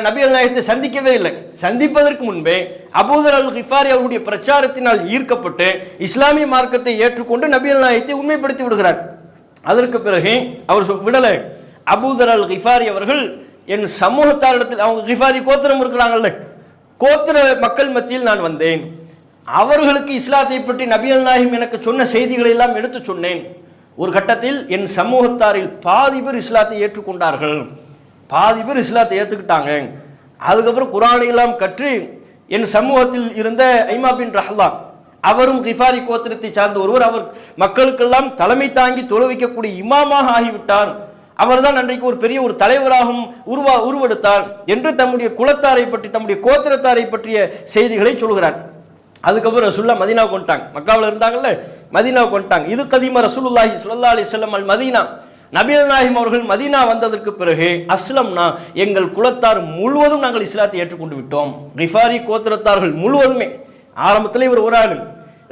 நபிகள் நாயகத்தை சந்திக்கவே இல்லை. சந்திப்பதற்கு முன்பே அபூதர் அல் கிஃபாரி அவருடைய பிரச்சாரத்தினால் ஈர்க்கப்பட்டு இஸ்லாமிய மார்க்கத்தை ஏற்றுக்கொண்டு நபிகள் நாயகத்தை உண்மைப்படுத்தி விடுகிறார். அதற்கு பிறகு அவர் விடலை, அபூதர் அல் கிஃபாரி அவர்கள் என் சமூகத்தாரிடத்தில், அவங்க கிஃபாரி கோத்திரம் இருக்கிறாங்கல்ல, கோத்திர மக்கள் மத்தியில் நான் வந்தேன், அவர்களுக்கு இஸ்லாத்தை பற்றி நபிகள் நாயகம் எனக்கு சொன்ன செய்திகளை எல்லாம் எடுத்து சொன்னேன். ஒரு கட்டத்தில் என் சமூகத்தாரில் பாதி பேர் இஸ்லாத்தை ஏற்றுக்கொண்டார்கள், பாதி பேர் இஸ்லாத்தை ஏற்றுக்கிட்டாங்க. அதுக்கப்புறம் குர்ஆனை எல்லாம் கற்று என் சமூகத்தில் இருந்த ஐமா பின் ரஹ்லா அவரும் கிஃபாரி கோத்திரத்தை சார்ந்த ஒருவர். அவர் மக்களுக்கெல்லாம் தலைமை தாங்கி தொழ வைக்கக்கூடிய இமாமாக ஆகிவிட்டார். அவர்தான் அன்றைக்கு ஒரு பெரிய ஒரு தலைவராகவும் உருவெடுத்தார் என்று தம்முடைய குலத்தாரை பற்றி, தம்முடைய கோத்திரத்தாரை பற்றிய செய்திகளை சொல்கிறார். அதுக்கப்புறம் ரசூலுல்லாஹ் மதீனாவுக்கு வந்துட்டாங்க. மக்காவில் இருந்தாங்கல்ல, மதீனாவுக்கு வந்துட்டாங்க. இது கதீம ரசூலுல்லாஹி ஸல்லல்லாஹு அலைஹி வஸல்லம் அல் மதீனா. நபிகள் நாயகம் அவர்கள் மதீனா வந்ததற்கு பிறகு அஸ்லம்னா, எங்கள் குலத்தார் முழுவதும் நாங்கள் இஸ்லாத்தை ஏற்றுக்கொண்டு விட்டோம். கிஃபாரி கோத்திரத்தார்கள் முழுவதுமே. ஆரம்பத்தில் இவர் ஒரு ஆள்,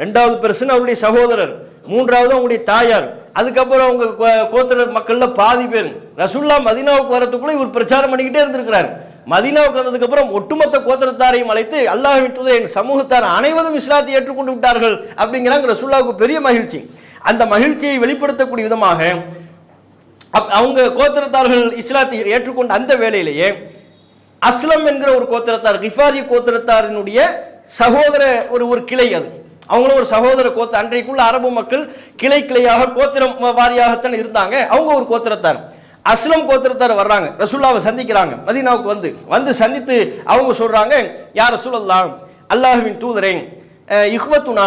ரெண்டாவது பெருசுன்னு அவருடைய சகோதரர், மூன்றாவது அவங்களுடைய தாயார், அதுக்கப்புறம் அவங்க கோத்திர மக்கள்ல பாதி பேர். ரசூலுல்லாஹ் மதீனாவுக்கு வரதுக்குள்ள இவர் பிரச்சாரம் பண்ணிக்கிட்டே இருந்திருக்கிறார். மதீனாவுக்கு வந்ததுக்கு அப்புறம் ஒட்டுமொத்த கோத்திரத்தாரையும் அழைத்து, அல்லாஹ்வின் தூதர், என் சமூகத்தார் அனைவரும் இஸ்லாத்தை ஏற்றுக்கொண்டு விட்டார்கள் அப்படிங்கிறாங்க. ரசூலுல்லாஹ்வுக்கு பெரிய மகிழ்ச்சி. அந்த மகிழ்ச்சியை வெளிப்படுத்தக்கூடிய விதமாக அவங்க கோத்திரத்தார்கள் இஸ்லாத்தை ஏற்றுக்கொண்ட அந்த வேளையிலேயே அஸ்லம் என்கிற ஒரு கோத்திரத்தார், கிஃபாரி கோத்திரத்தாரினுடைய சகோதர ஒரு கிளை, அது அவங்களும் ஒரு சகோதர கோத்திரம். அன்றைக்குள்ள அரபு மக்கள் கிளை கிளையாக கோத்திரம் வாரியாகத்தான் இருந்தாங்க. அவங்க ஒரு கோத்திரத்தார், அஸ்லம் கோத்திரத்தார் வர்றாங்க, ரசூலுல்லாஹ்வை சந்திக்கிறாங்க. மதீனாவுக்கு வந்து சந்தித்து அவங்க சொல்றாங்க, யா ரசூலல்லாஹ், அல்லாஹ்வின் தூதரே, இஹ்வத்துனா,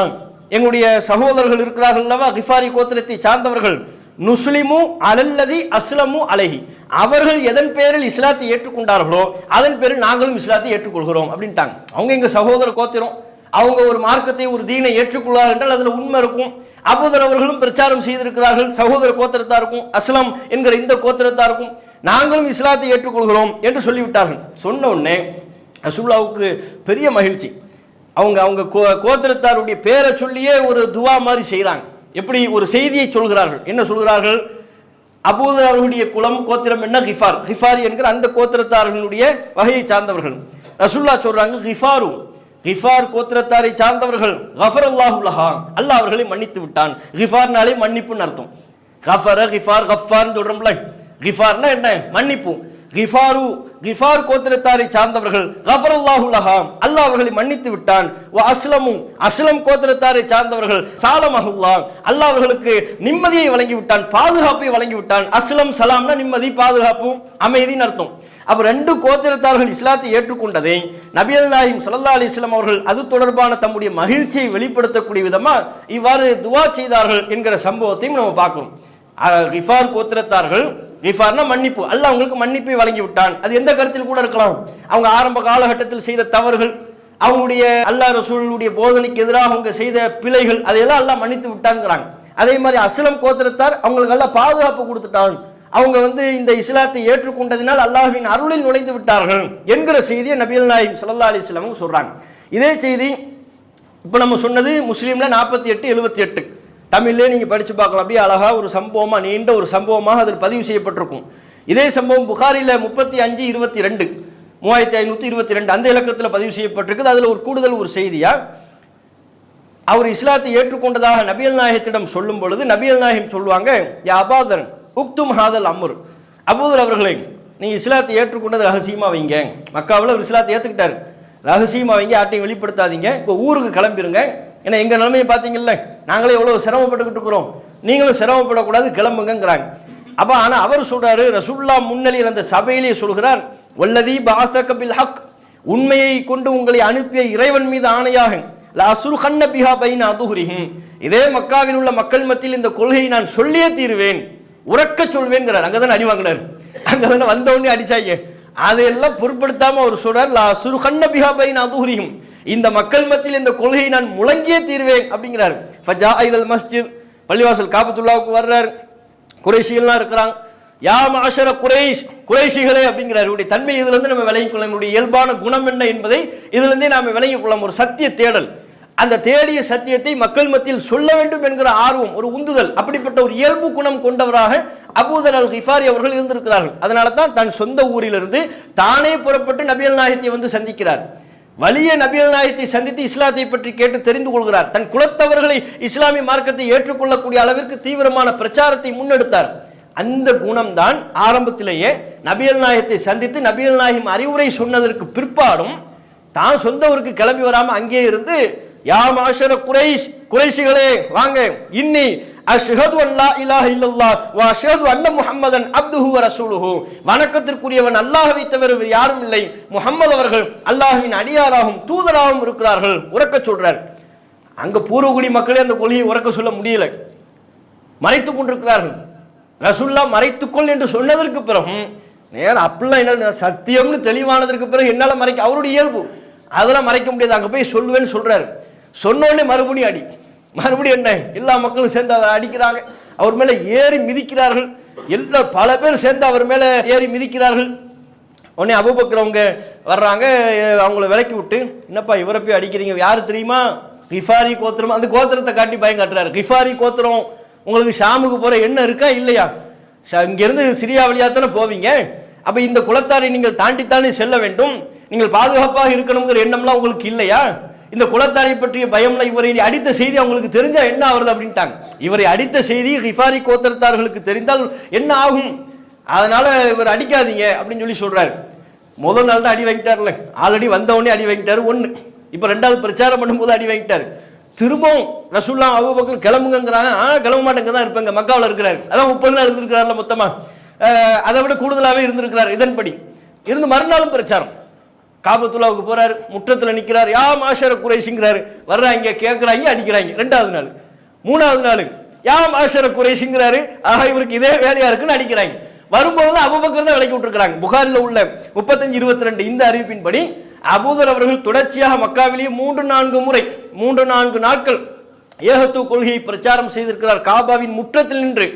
எங்களுடைய சகோதரர்கள் இருக்கிறார்கள் அல்லவா, கிஃபாரி கோத்திரத்தை சார்ந்தவர்கள், நுஸ்லிமு அலல்லதி அஸ்லமு அலைஹி, அவர்கள் எதன் பேரில் இஸ்லாத்தை ஏற்றுக்கொண்டார்களோ அதன் பேரில் நாங்களும் இஸ்லாத்தை ஏற்றுக்கொள்கிறோம் அப்படின்ட்டாங்க. அவங்க எங்க சகோதர கோத்திரம், அவங்க ஒரு மார்க்கத்தை, ஒரு தீனை ஏற்றுக்கொள்வார் என்றால் அதுல உண்மை இருக்கும். அபூதர் அவர்களும் பிரச்சாரம் செய்திருக்கிறார்கள், சகோதர கோத்திரத்தாருக்கும் அஸ்லம் என்கிற இந்த கோத்திரத்தாருக்கும் நாங்களும் இஸ்லாத்தை ஏற்றுக்கொள்கிறோம் என்று சொல்லிவிட்டார்கள். சொன்ன உடனே ரசூலுல்லாஹ்வுக்கு பெரிய மகிழ்ச்சி. அவங்க கோத்திரத்தாருடைய பேரை சொல்லியே ஒரு துவா மாதிரி செய்கிறாங்க. எப்படி ஒரு செய்தியை சொல்கிறார்கள். என்ன சொல்கிறார்கள்? அபூதர் அவர்களுடைய குலம் கோத்திரம் என்ன? கிஃபாரி என்கிற அந்த கோத்திரத்தார்களுடைய வகையை சார்ந்தவர்கள். ரசூலுல்லாஹ் சொல்றாங்க, கிஃபார் கோத்திரத்தாரை சார்ந்தவர்கள், கஃபரல்லாஹு லஹா, அல்லாஹ் அவர்களை மன்னித்து விட்டான். கிஃபார்னாலே மன்னிப்புன்னு அர்த்தம். கிஃபார் கஃபார்னு சொல்றோம்ல, கிஃபார்னா என்ன? மன்னிப்பு. கிஃபார் கோத்திரத்தாரை சார்ந்தவர்கள், கஃபரல்லாஹு லஹா, அல்லாஹ் அவர்களை மன்னித்து விட்டான். அஸ்லம் கோத்திரத்தாரை சார்ந்தவர்கள், சாலமஹுல்லாஹ், அல்லாஹ் அவர்களுக்கு நிம்மதியை வழங்கி விட்டான், பாதுகாப்பை வழங்கி விட்டான். அஸ்லம் சலாம்னா நிம்மதி, பாதுகாப்பு, அமைதின்னு அர்த்தம். அப்ப ரெண்டு கோத்திரத்தார்கள் இஸ்லாத்தை ஏற்றுக்கொண்டதை நபிகள் நாயகம் ஸல்லல்லாஹு அலைஹி வஸல்லம் அவர்கள் அது தொடர்பான தம்முடைய மகிழ்ச்சியை வெளிப்படுத்தக்கூடிய விதமா இவ்வாறு துவா செய்தார்கள் என்கிற சம்பவத்தையும் நம்ம பார்க்கிறோம். கிஃபார் கோத்திரத்தார்கள், கிஃபார்னா மன்னிப்பு, அல்லாஹ் அவங்களுக்கு மன்னிப்பை வழங்கி விட்டான். அது எந்த கருத்தில் கூட இருக்கலாம். அவங்க ஆரம்ப காலகட்டத்தில் செய்த தவறுகள், அவங்களுடைய அல்லாஹ் ரசூலுடைய போதனைக்கு எதிராக அவங்க செய்த பிழைகள், அதையெல்லாம் அல்லாஹ் மன்னித்து விட்டாங்கிறாங்க. அதே மாதிரி அஸ்லம் கோத்திரத்தார், அவங்களுக்கு எல்லாம் பாதுகாப்பு கொடுத்துட்டான். அவங்க இந்த இஸ்லாத்தை ஏற்றுக்கொண்டதினால் அல்லாஹ்வின் அருளில் நுழைந்து விட்டார்கள் என்கிற செய்தியை நபிகள் நாயகம் ஸல்லல்லாஹு அலைஹி வஸல்லம் சொல்றாங்க. இதே செய்தி இப்போ நம்ம சொன்னது முஸ்லீம்ல 48-78 தமிழ்லேயே நீங்கள் படித்து பார்க்கலாம். அப்படியே அழகா ஒரு சம்பவமாக, நீண்ட ஒரு சம்பவமாக அதில் பதிவு செய்யப்பட்டிருக்கும். இதே சம்பவம் புகாரில 35-22 3522 அந்த இலக்கத்தில் பதிவு செய்யப்பட்டிருக்குது. அதில் ஒரு கூடுதல் ஒரு செய்தியா, அவர் இஸ்லாத்தை ஏற்றுக்கொண்டதாக நபிகள் நாயகத்திடம் சொல்லும் பொழுது நபிகள் நாயகம் சொல்லுவாங்க, யா அபாதரன் உக்தும் ஹாதல் அம்ர், அபூதர் அவர்களை நீங்கள் இஸ்லாத்தை ஏற்றுக்கொண்டது ரகசியமாக வைங்க. மக்காவில் அவர் இஸ்லாத்தை ஏற்றுக்கிட்டார், ரகசியமாக வைங்க, யார்ட்டையும் வெளிப்படுத்தாதீங்க. இப்போ ஊருக்கு கிளம்பிடுங்க. ஏன்னா எங்கள் நிலைமையை பார்த்தீங்கல்ல, நாங்களே எவ்வளோ சிரமப்பட்டுக்கிட்டு இருக்கிறோம், நீங்களும் சிரமப்படக்கூடாது, கிளம்புங்கிறாங்க. அப்போ ஆனால் அவர் சொல்கிறாரு, ரசூலுல்லாஹ் முன்னிலையில் அந்த சபையிலேயே சொல்கிறார், வல்லதி பஅஸக பில் ஹக், உண்மையை கொண்டு உங்களை அனுப்பிய இறைவன் மீது ஆணையாக, லஅஸ்ருஹன்ன பிஹா பைன அதுஹுரிஹிம், இதே மக்காவில் உள்ள மக்கள் மத்தியில் இந்த கொள்கையை நான் சொல்லியே தீருவேன், உறக்க சொல்வேங்கிறார். அங்கே தானே அடி வாங்கினார், அங்கே தானே வந்தவொடனே அடிச்சாங்க. அதையெல்லாம் பொருட்படுத்தாம அவர் சொல்றார், லஅஸ்ருஹன்ன பிஹா பைன அதுஹுரிஹிம், இந்த மக்கள் மத்தியில் இந்த கொள்கையை நான் முழங்கியே தீர்வேன் அப்படிங்கிறார். ஃபஜா இலல் மஸ்ஜித், பள்ளிவாசல் காபத்துல்லாவுக்கு வர்றார். குறைஷிகள்லாம் இருக்கிறாங்க. யா மஅஷர குறைஷிகளே அப்படிங்கிறார். இவருடைய தன்மை இதிலிருந்து நம்ம விளங்கிக் கொள்ளலாம். நம்முடைய இயல்பான குணம் என்ன என்பதை இதிலிருந்தே நாம் விளங்கிக் கொள்ளலாம். ஒரு சத்திய தேடல், அந்த தேடிய சத்தியத்தை மக்கள் மத்தியில் சொல்ல வேண்டும் என்கிற ஆர்வம், ஒரு உந்துதல், அப்படிப்பட்ட ஒரு இயல்பு குணம் கொண்டவராக அபூதர் அல் கிஃபாரி அவர்கள் இருந்திருக்கிறார்கள். அதனால தான் தன் சொந்த ஊரிலிருந்து தானே புறப்பட்டு நபிகள் நாயகத்தை சந்திக்கிறார். வலிய நபிகள் நாயகத்தை சந்தித்து இஸ்லாத்தை பற்றி கேட்டு தெரிந்து கொள்கிறார். தன் குலத்தவர்களை இஸ்லாமிய மார்க்கத்தை ஏற்றுக்கொள்ளக்கூடிய அளவிற்கு தீவிரமான பிரச்சாரத்தை முன்னெடுத்தார். அந்த குணம்தான் ஆரம்பத்திலேயே நபிகள் நாயகத்தை சந்தித்து நபிகள் நாயகம் அறிவுரை சொன்னதற்கு பிற்பாடும் தான் சொந்த ஊருக்கு கிளம்பி வராம அங்கே இருந்து, யா மாஷர குறைஷிகளே வாங்க, இன்னி அஷ்ஹது அல்லா இலாஹ இல்லல்லாஹ் வ அஷ்ஹது அன்ன முஹம்மதன் அப்துஹு வ ரசூலுஹு, வணக்கத்திற்குரியவன் அல்லாஹ்வை தவிர வேறு யாரும் இல்லை, முஹம்மது அவர்கள் அல்லாஹ்வின் அடியாராகவும் தூதராகவும் இருக்கிறார்கள், உறக்க சொல்றார். அங்கே பூர்வகுடி மக்களே அந்த கொள்கையை உறக்க சொல்ல முடியலை, மறைத்து கொண்டிருக்கிறார்கள். ரசூல்லா மறைத்துக்கொள் என்று சொன்னதற்கு பிறகும் நேரம் அப்படிலாம் என்ன சத்தியம்னு தெளிவானதற்கு பிறகு என்னால் மறைக்க, அவருடைய இயல்பு அதெல்லாம் மறைக்க முடியாது. அங்கே போய் சொல்லுவேன்னு சொல்றாரு. சொன்னோடனே மறுபடியும் மறுபடியும் என்ன, எல்லா மக்களும் சேர்ந்து அதை அடிக்கிறாங்க, அவர் மேலே ஏறி மிதிக்கிறார்கள். பல பேர் சேர்ந்து அவர் மேலே ஏறி மிதிக்கிறார்கள். உடனே அபூபக்கர் அவங்க வர்றாங்க, அவங்கள விலக்கி விட்டு, என்னப்பா இவரை போய் அடிக்கிறீங்க, யாரு தெரியுமா, கிஃபாரி கோத்திரம். அந்த கோத்திரத்தை காட்டி பயம் காட்டுறாரு. கிஃபாரி கோத்திரம், உங்களுக்கு ஷாமுக்கு போற எண்ணம் இருக்கா இல்லையா, இங்கிருந்து சிரியா வழியா தானே போவீங்க, அப்ப இந்த குலத்தாரை நீங்கள் தாண்டித்தானே செல்ல வேண்டும், நீங்கள் பாதுகாப்பாக இருக்கணுங்கிற எண்ணம்லாம் உங்களுக்கு இல்லையா, இந்த குலத்தாரை பற்றிய பயம்ல இவரை அடித்த செய்தி அவங்களுக்கு தெரிஞ்சா என்ன ஆகுறது அப்படின்ட்டாங்க. இவரை அடித்த செய்தி கிஃபாரி கோத்திரத்தார்களுக்கு தெரிந்தால் என்ன ஆகும், அதனால இவர் அடிக்காதீங்க அப்படின்னு சொல்லி சொல்றாரு. முதல் நாள் தான் அடி வாங்கிட்டார்ல, ஆல்ரெடி வந்தவொடனே அடி வாங்கிட்டாரு ஒன்று, இப்போ ரெண்டாவது பிரச்சாரம் பண்ணும்போது அடி வாங்கிட்டாரு. திரும்பவும் ரசூல்லா அபூபக்கர் கிளம்புங்கிறாங்க, கிளம்ப மாட்டேங்க தான் இருப்பாங்க, மக்காவில் இருக்கிறாரு, அதான் 30 நாள் இருந்திருக்கிறார்ல மொத்தமா, அதை விட கூடுதலாகவே இருந்திருக்கிறார். இதன்படி இருந்து மறுநாளும் பிரச்சாரம், காபத்துல்லாவுக்கு போறாரு, முற்றத்தில் நிற்கிறார், யா மாஷர குறைஷிங்கிறாரு, வர்றாங்க கேட்குறாங்க அடிக்கிறாங்க. 2வது நாள் 3வது நாள் யா மாஷர குறைஷிங்கிறாரு, ஆக இவருக்கு இதே வேலையா இருக்குன்னு அடிக்கிறாங்க. வரும்போதுலாம் அபூபக்கர் தான் விலக்கி விட்டுருக்காங்க. புகாரில் உள்ள 35:22 இந்த அறிவிப்பின்படி அபூதர் அவர்கள் தொடர்ச்சியாக மக்காவிலேயே 3-4 நாட்கள் ஏகத்துவ கொள்கையை பிரச்சாரம் செய்திருக்கிறார். காபாவின் முற்றத்தில் நின்று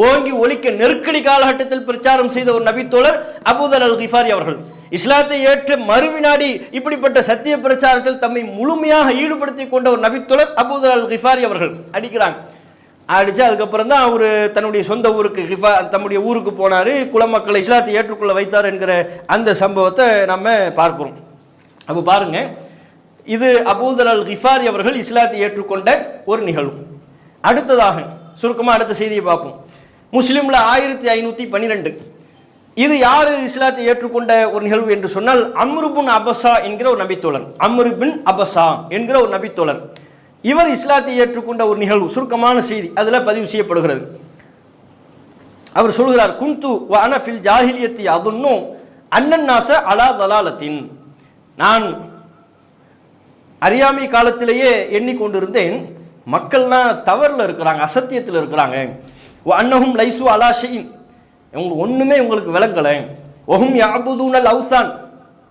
ஓங்கி ஒலிக்க நெருக்கடி காலகட்டத்தில் பிரச்சாரம் செய்த ஒரு நபித்தோழர் அபூதர் அல் கிஃபாரி அவர்கள். இஸ்லாத்தை ஏற்ற மறுவினாடி இப்படிப்பட்ட சத்திய பிரச்சாரத்தில் தம்மை முழுமையாக ஈடுபடுத்திக் கொண்ட ஒரு நபித்தோழர் அபூதர் அல் கிஃபாரி அவர்கள் அடிக்கிறாங்க. அடிச்சு அதுக்கப்புறம் தான் அவர் தன்னுடைய சொந்த ஊருக்கு தம்முடைய ஊருக்கு போனார், குலமக்களை இஸ்லாத்தை ஏற்றுக்கொள்ள வைத்தார் என்கிற அந்த சம்பவத்தை நம்ம பார்க்கிறோம். அப்போ பாருங்க, இது அபூதர் அல் கிஃபாரி அவர்கள் இஸ்லாத்தை ஏற்றுக்கொண்ட ஒரு நிகழ்வு. அடுத்ததாக சுருக்கமாக அடுத்த செய்தியை பார்ப்போம். முஸ்லிம்ல 1512 இது யாரு இஸ்லாத்தை ஏற்றுக்கொண்ட ஒரு நிகழ்வு என்று சொன்னால் அம்ரு பின் அபஸா என்கிற ஒரு நபித்தோழர். அம்ரு பின் அபஸா என்கிற ஒரு நபித்தோழர், இவர் இஸ்லாத்தை ஏற்றுக்கொண்ட ஒரு நிகழ்வு, சுருக்கமான செய்தி அதில் பதிவு செய்யப்படுகிறது. அவர் சொல்கிறார், குந்து வ அன ஃபில் ஜாஹிலியத்தி அதுன்னு அன்னன் நாஸ அலா தலாலத்தின், நான் அறியாமை காலத்திலேயே எண்ணிக்கொண்டிருந்தேன் மக்கள்லாம் தவறில் இருக்கிறாங்க, அசத்தியத்தில் இருக்கிறாங்க. அன்னஹும் லைசு அலா ஷைஇன், இவங்க ஒன்றுமே உங்களுக்கு விளங்கலை. ஒஹும் யாபுதூனல் அவுசான்,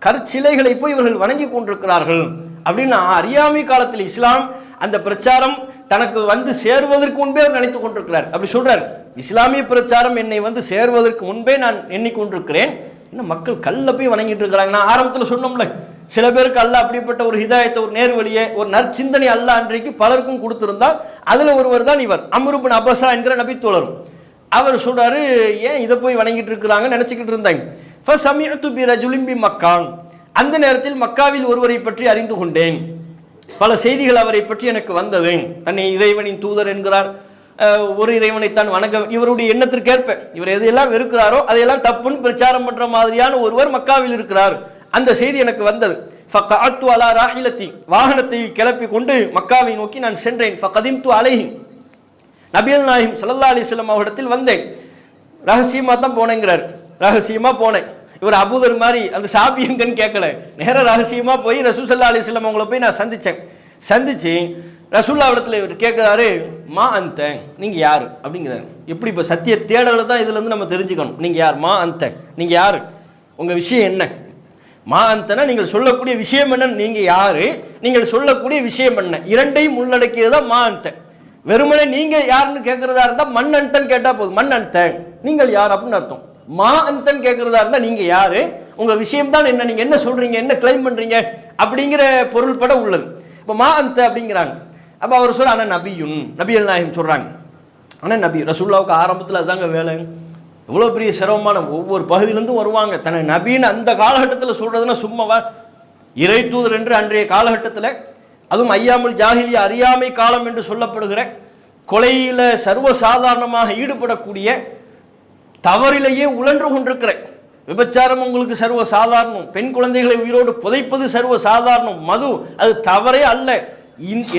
கற்சிலைகளை போய் இவர்கள் வணங்கி கொண்டிருக்கிறார்கள் அப்படின்னு அறியாமை காலத்தில் இஸ்லாம் அந்த பிரச்சாரம் தனக்கு வந்து சேர்வதற்கு முன்பே அவர் நினைத்து கொண்டிருக்கிறார். அப்படி சொல்றார், இஸ்லாமிய பிரச்சாரம் என்னை வந்து சேர்வதற்கு முன்பே நான் எண்ணிக்கொண்டிருக்கிறேன், இன்னும் மக்கள் கல்ல போய் வணங்கிட்டு இருக்கிறாங்க. நான் ஆரம்பத்தில் சொன்னோம்ல, சில பேருக்கு அல்லாஹ் அப்படிப்பட்ட ஒரு ஹிதாயத்தை, ஒரு நேர்வழியை, ஒரு நற்சிந்தனை அல்லாஹ் அன்றைக்கு பலருக்கும் கொடுத்திருந்தால் அதில் ஒருவர் தான் இவர் அம்ரு பின் அபஸா என்கிற நபித்தோழரும். அவர் சொல்றாரு, ஏன் இதை போய் வணங்கிட்டு இருக்கிறாங்கன்னு நினைச்சுக்கிட்டு இருந்தாங்க. ஃபஸமிஅது பிரஜுலின் பி மக்கா, அந்த நேரத்தில் மக்காவில் ஒருவரை பற்றி அறிந்து கொண்டேன், பல செய்திகள் அவரை பற்றி எனக்கு வந்தது. தன்னை இறைவனின் தூதர் என்கிறார், ஒரு இறைவனைத்தான் வணங்க, இவருடைய எண்ணத்திற்கேற்ப இவர் எதையெல்லாம் வெறுக்கிறாரோ அதையெல்லாம் தப்புன்னு பிரச்சாரம் பண்ற மாதிரியான ஒருவர் மக்காவில் இருக்கிறார், அந்த செய்தி எனக்கு வந்தது. ஃபகஅத்து அலா ராஹிலத்தி, வாகனத்தை கிளப்பி கொண்டு மக்காவை நோக்கி நான் சென்றேன். ஃபகதிம்து அலைஹி, நபிகள் நாயகம் ஸல்லல்லாஹு அலைஹி வஸல்லம் அவரிடத்தில் வந்தேன். ரகசியமா தான் போனேங்கிறார், ரகசியமா போனேன். இவர் அபூதர் மாதிரி அந்த சாபி எங்கன்னு கேட்கல, நேராக ரகசியமா போய் ரசூல் ஸல்லல்லாஹு அலைஹி வஸல்லம் அவங்கள போய் நான் சந்திச்சு ரசூல்லா இடத்துல இவர் கேட்கிறாரு, மா அந்த, நீங்க யாரு அப்படிங்கிறாரு. எப்படி இப்போ சத்திய தேடலை தான் இதுல இருந்து நம்ம தெரிஞ்சுக்கணும். நீங்க யார், மா அந்த, நீங்க யாரு, உங்க விஷயம் என்ன, மா அந்தனா நீங்கள் சொல்லக்கூடிய விஷயம் என்ன, நீங்க யாரு, நீங்கள் சொல்லக்கூடிய விஷயம் என்ன, இரண்டையும் உள்ளடக்கியதுதான் மா அந்த. வெறுமனே நீங்க யாருன்னு கேட்கறதா இருந்தா மண் அந்தன் கேட்டா போதும், மண் அந்த நீங்கள் யார் அப்படின்னு அர்த்தம். மா அந்தன் கேட்கறதா இருந்தா நீங்க யாரு, உங்க விஷயம் தான் என்ன, நீங்க என்ன சொல்றீங்க, என்ன கிளைம் பண்றீங்க அப்படிங்கிற பொருள்பட உள்ளது. இப்போ மா அந்த அப்படிங்கிறாங்க. அப்போ அவர் சொல்ற, ஆனா நபியுன், நபிகள் நாயகம் சொல்றாங்க, ஆனா நபி ரசூலுல்லாவுக்கு ஆரம்பத்தில் அதுதாங்க வேலை. இவ்வளோ பெரிய சிரமமான, ஒவ்வொரு பகுதியிலிருந்தும் வருவாங்க, தன்னை நபின்னு அந்த காலகட்டத்தில் சொல்றதுன்னா சும்மாவா, இறை தூதர் என்று அன்றைய காலகட்டத்தில், அதுவும் ஐயாமுல் ஜாஹிலியா அறியாமை காலம் என்று சொல்லப்படுகிற கொலையில சர்வசாதாரணமாக ஈடுபடக்கூடிய, தவறிலேயே உழன்று கொண்டிருக்கிற, விபச்சாரம் உங்களுக்கு சர்வ சாதாரணம், பெண் குழந்தைகளை உயிரோடு புதைப்பது சர்வ சாதாரணம், மது அது தவறே அல்ல,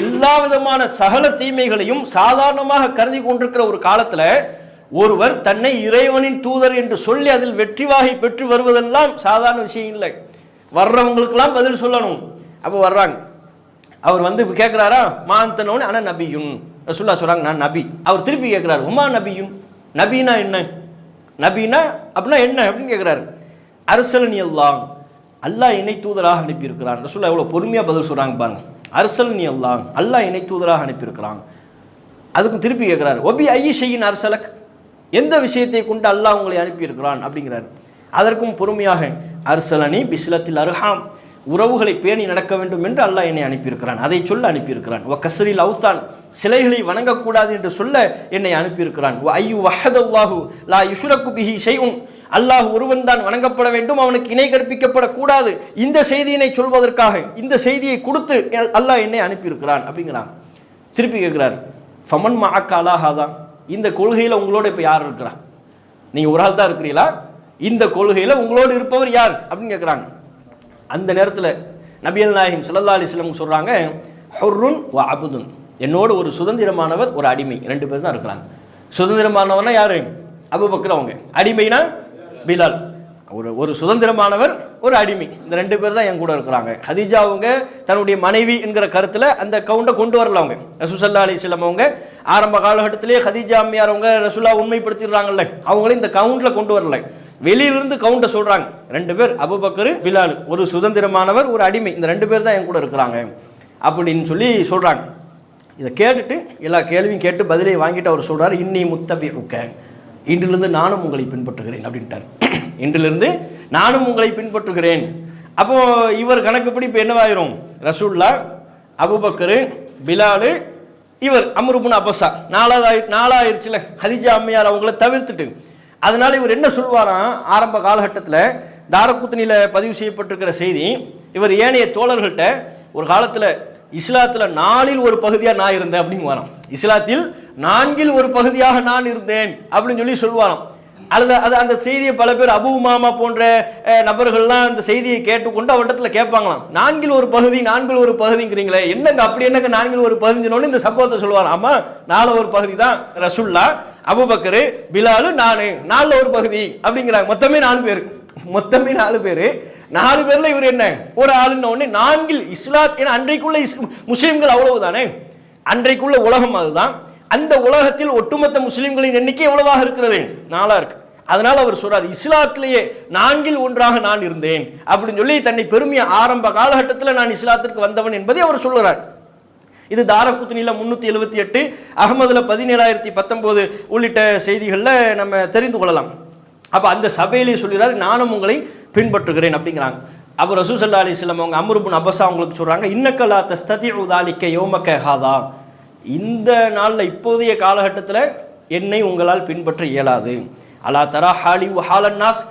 எல்லா விதமான சகல தீமைகளையும் சாதாரணமாக கருதி கொண்டிருக்கிற ஒரு காலத்துல ஒருவர் தன்னை இறைவனின் தூதர் என்று சொல்லி அதில் வெற்றி வாகை பெற்று வருவதெல்லாம் சாதாரண விஷயம் இல்லை. வர்றவங்களுக்கெல்லாம் பதில் சொல்லணும். அப்போ வர்றாங்க, அவர் வந்து கேட்குறாரா மாந்தனோன்னு ஆனால் நபியும் ரசூல்லா சொல்கிறாங்க நான் நபி. அவர் திருப்பி கேட்குறாரு உமா நபியும், நபினா என்ன, நபினா அப்படின்னா என்ன அப்படின்னு கேட்குறாரு. அரசலனி அல்லாஹ், அல்லாஹ் இணை தூதராக அனுப்பியிருக்கிறான். ரசூல்லா எவ்வளோ பொறுமையாக பதில் சொல்கிறாங்க பாருங்க. அரசலனி அல்லாஹ், அல்லாஹ் இணை தூதராக அனுப்பியிருக்கிறான். அதுக்கும் திருப்பி கேட்குறாரு ஒபி ஐய ஷையின் அரசலக், எந்த விஷயத்தை கொண்டு அல்லாஹ் உங்களை அனுப்பியிருக்கிறான் அப்படிங்கிறார். அதற்கும் பொறுமையாக அரசலனி பிஸ்லத்தில் அர்ஹாம், உறவுகளை பேணி நடக்க வேண்டும் என்று அல்லாஹ் என்னை அனுப்பியிருக்கிறான், அதை சொல்ல அனுப்பியிருக்கிறான். வ கஸ்ரில் அவுத்தான், சிலைகளை வணங்கக்கூடாது என்று சொல்ல என்னை அனுப்பியிருக்கிறான். வ ஐயு வஹதல்லாஹு லா யுஷ்ரகு பிஹி ஷைஉன், அல்லாஹ் ஒருவன் தான் வணங்கப்பட வேண்டும், அவனுக்கு இணை கற்பிக்கப்படக்கூடாது, இந்த செய்தியினை சொல்வதற்காக இந்த செய்தியை கொடுத்து அல்லாஹ் என்னை அனுப்பியிருக்கிறான் அப்படிங்கிறான். திருப்பி கேட்கிறார் ஃபமன் மஅக்க அலா ஹாதா, இந்த கொள்கையில் உங்களோட இப்போ யார் இருக்கிறா, நீங்கள் ஒரு ஆள் தான் இருக்கிறீங்களா, இந்த கொள்கையில் உங்களோடு இருப்பவர் யார் அப்படின்னு கேட்குறாங்க. அந்த நேரத்தில் நபிகள் நாயகம் ஸல்லல்லாஹு அலைஹி வஸல்லம் சொல்கிறாங்க ஹுர்ருன் வ அப்துன், என்னோடு ஒரு சுதந்திரமானவர் ஒரு அடிமை, ரெண்டு பேர் தான் இருக்கிறாங்க. சுதந்திரமானவர்னா யார், அபூபக்கர், அவங்க அடிமைனா பிலால். ஒரு சுதந்திரமானவர் ஒரு அடிமை, இந்த ரெண்டு பேர் தான் என் கூட இருக்கிறாங்க. ஹதீஜா அவங்க தன்னுடைய மனைவி என்கிற கருத்தில் அந்த கவுண்டை கொண்டு வரல. அவங்க ரசூல் ஸல்லல்லாஹு அலைஹி வஸல்லம் அவங்க ஆரம்ப காலகட்டத்திலேயே ஹதீஜா அம்மையார் அவங்க ரசூலா உண்மைப்படுத்திடுறாங்கல்ல, அவங்களே இந்த கவுண்டில் கொண்டு வரல, வெளியிலிருந்து கவுண்டை சொல்கிறாங்க. ரெண்டு பேர் அபூபக்கர் பிலால், ஒரு சுதந்திரமானவர் ஒரு அடிமை, இந்த ரெண்டு பேர் தான் என் கூட இருக்கிறாங்க அப்படின்னு சொல்லி சொல்கிறாங்க. இதை கேட்டுட்டு எல்லா கேள்வியும் கேட்டு பதிலை வாங்கிட்டு அவர் சொல்கிறார் இன்னி முத்தபிஉக்க, இன்றிலிருந்து நானும் உங்களை பின்பற்றுகிறேன் அப்படின்ட்டார். இன்றிலிருந்து நானும் உங்களை பின்பற்றுகிறேன். அப்போ இவர் கணக்குப்படி இப்போ என்னவாயிரும், ரசூல்லா, அபூபக்கர், பிலால், இவர் அம்ர் இப்னு அபஸா, நாலாயிருச்சுல ஹதீஜா அம்மையார் அவங்கள தவிர்த்துட்டு. அதனால இவர் என்ன சொல்வாராம், ஆரம்ப காலகட்டத்தில் தாரகுத்னியில் பதிவு செய்யப்பட்டிருக்கிற செய்தி, இவர் ஏனைய தோழர்கள்ட்ட ஒரு காலத்தில் இஸ்லாத்தில் 4இல் ஒரு பகுதியாக நான் இருந்தேன் அப்படின்னு வரோம், இஸ்லாத்தில் 4இல் ஒரு பகுதியாக நான் இருந்தேன் அப்படின்னு சொல்லி சொல்வாராம். அல்லது அந்த செய்தியை பல பேர் அபூ உமாமா போன்ற நபர்கள்லாம் அந்த செய்தியை கேட்டுக்கொண்டு அவரிடத்துல கேட்பாங்களாம், 4இல் ஒரு பகுதி 4இல் ஒரு பகுதிங்கிறீங்களே, என்னங்க அப்படி என்னங்க 4இல் ஒரு பகுதின்னு இந்த சம்பவத்தை சொல்லுவார். ஆமா 4 ஒரு பகுதி தான் ரசூல்லா, அபூபக்கர், பிலால், நான் 4 ஒரு பகுதி அப்படிங்கிறாங்க. மொத்தமே 4 பேர், மொத்தமே 4 பேர். 4 பேர்ல இவர் என்ன ஒரு ஆளுன்னு ஒன்று 4இல் இஸ்லாத். ஏன்னா அன்றைக்குள்ள முஸ்லீம்கள் அவ்வளவுதானே, அன்றைக்குள்ள உலகம் அதுதான். அந்த உலகத்தில் ஒட்டுமொத்த முஸ்லிம்களின் எண்ணிக்கை எவ்வளவாக இருக்கிறது, 4 இருக்கு. அதனால அவர் சொல்றார் இஸ்லாத்திலேயே 4இல் ஒன்றாக நான் இருந்தேன் அப்படின்னு சொல்லி தன்னை பெருமையா ஆரம்ப காலகட்டத்தில் நான் இஸ்லாத்திற்கு வந்தவன் என்பதை அவர் சொல்லுறார். இது தாரகுத்னியில் 378, அகமதுல 17019 உள்ளிட்ட செய்திகளில் நம்ம தெரிந்து கொள்ளலாம். அப்போ அந்த சபையிலே சொல்கிறார் நானும் உங்களை பின்பற்றுகிறேன் அப்படிங்கிறாங்க. அப்போ ரசூல் ஸல்லல்லாஹு அலைஹி வஸல்லம் அவங்க அம்ர் இப்னு அபஸா அவங்களுக்கு சொல்றாங்க இன்னக்க லா தஸ்ததிஉ ذلك யௌமக ஹாதா, இந்த நாளில் இப்போதைய காலகட்டத்தில் என்னை உங்களால் பின்பற்ற இயலாது. அலா தரா ஹாலி ஹாலன்னாஸ்,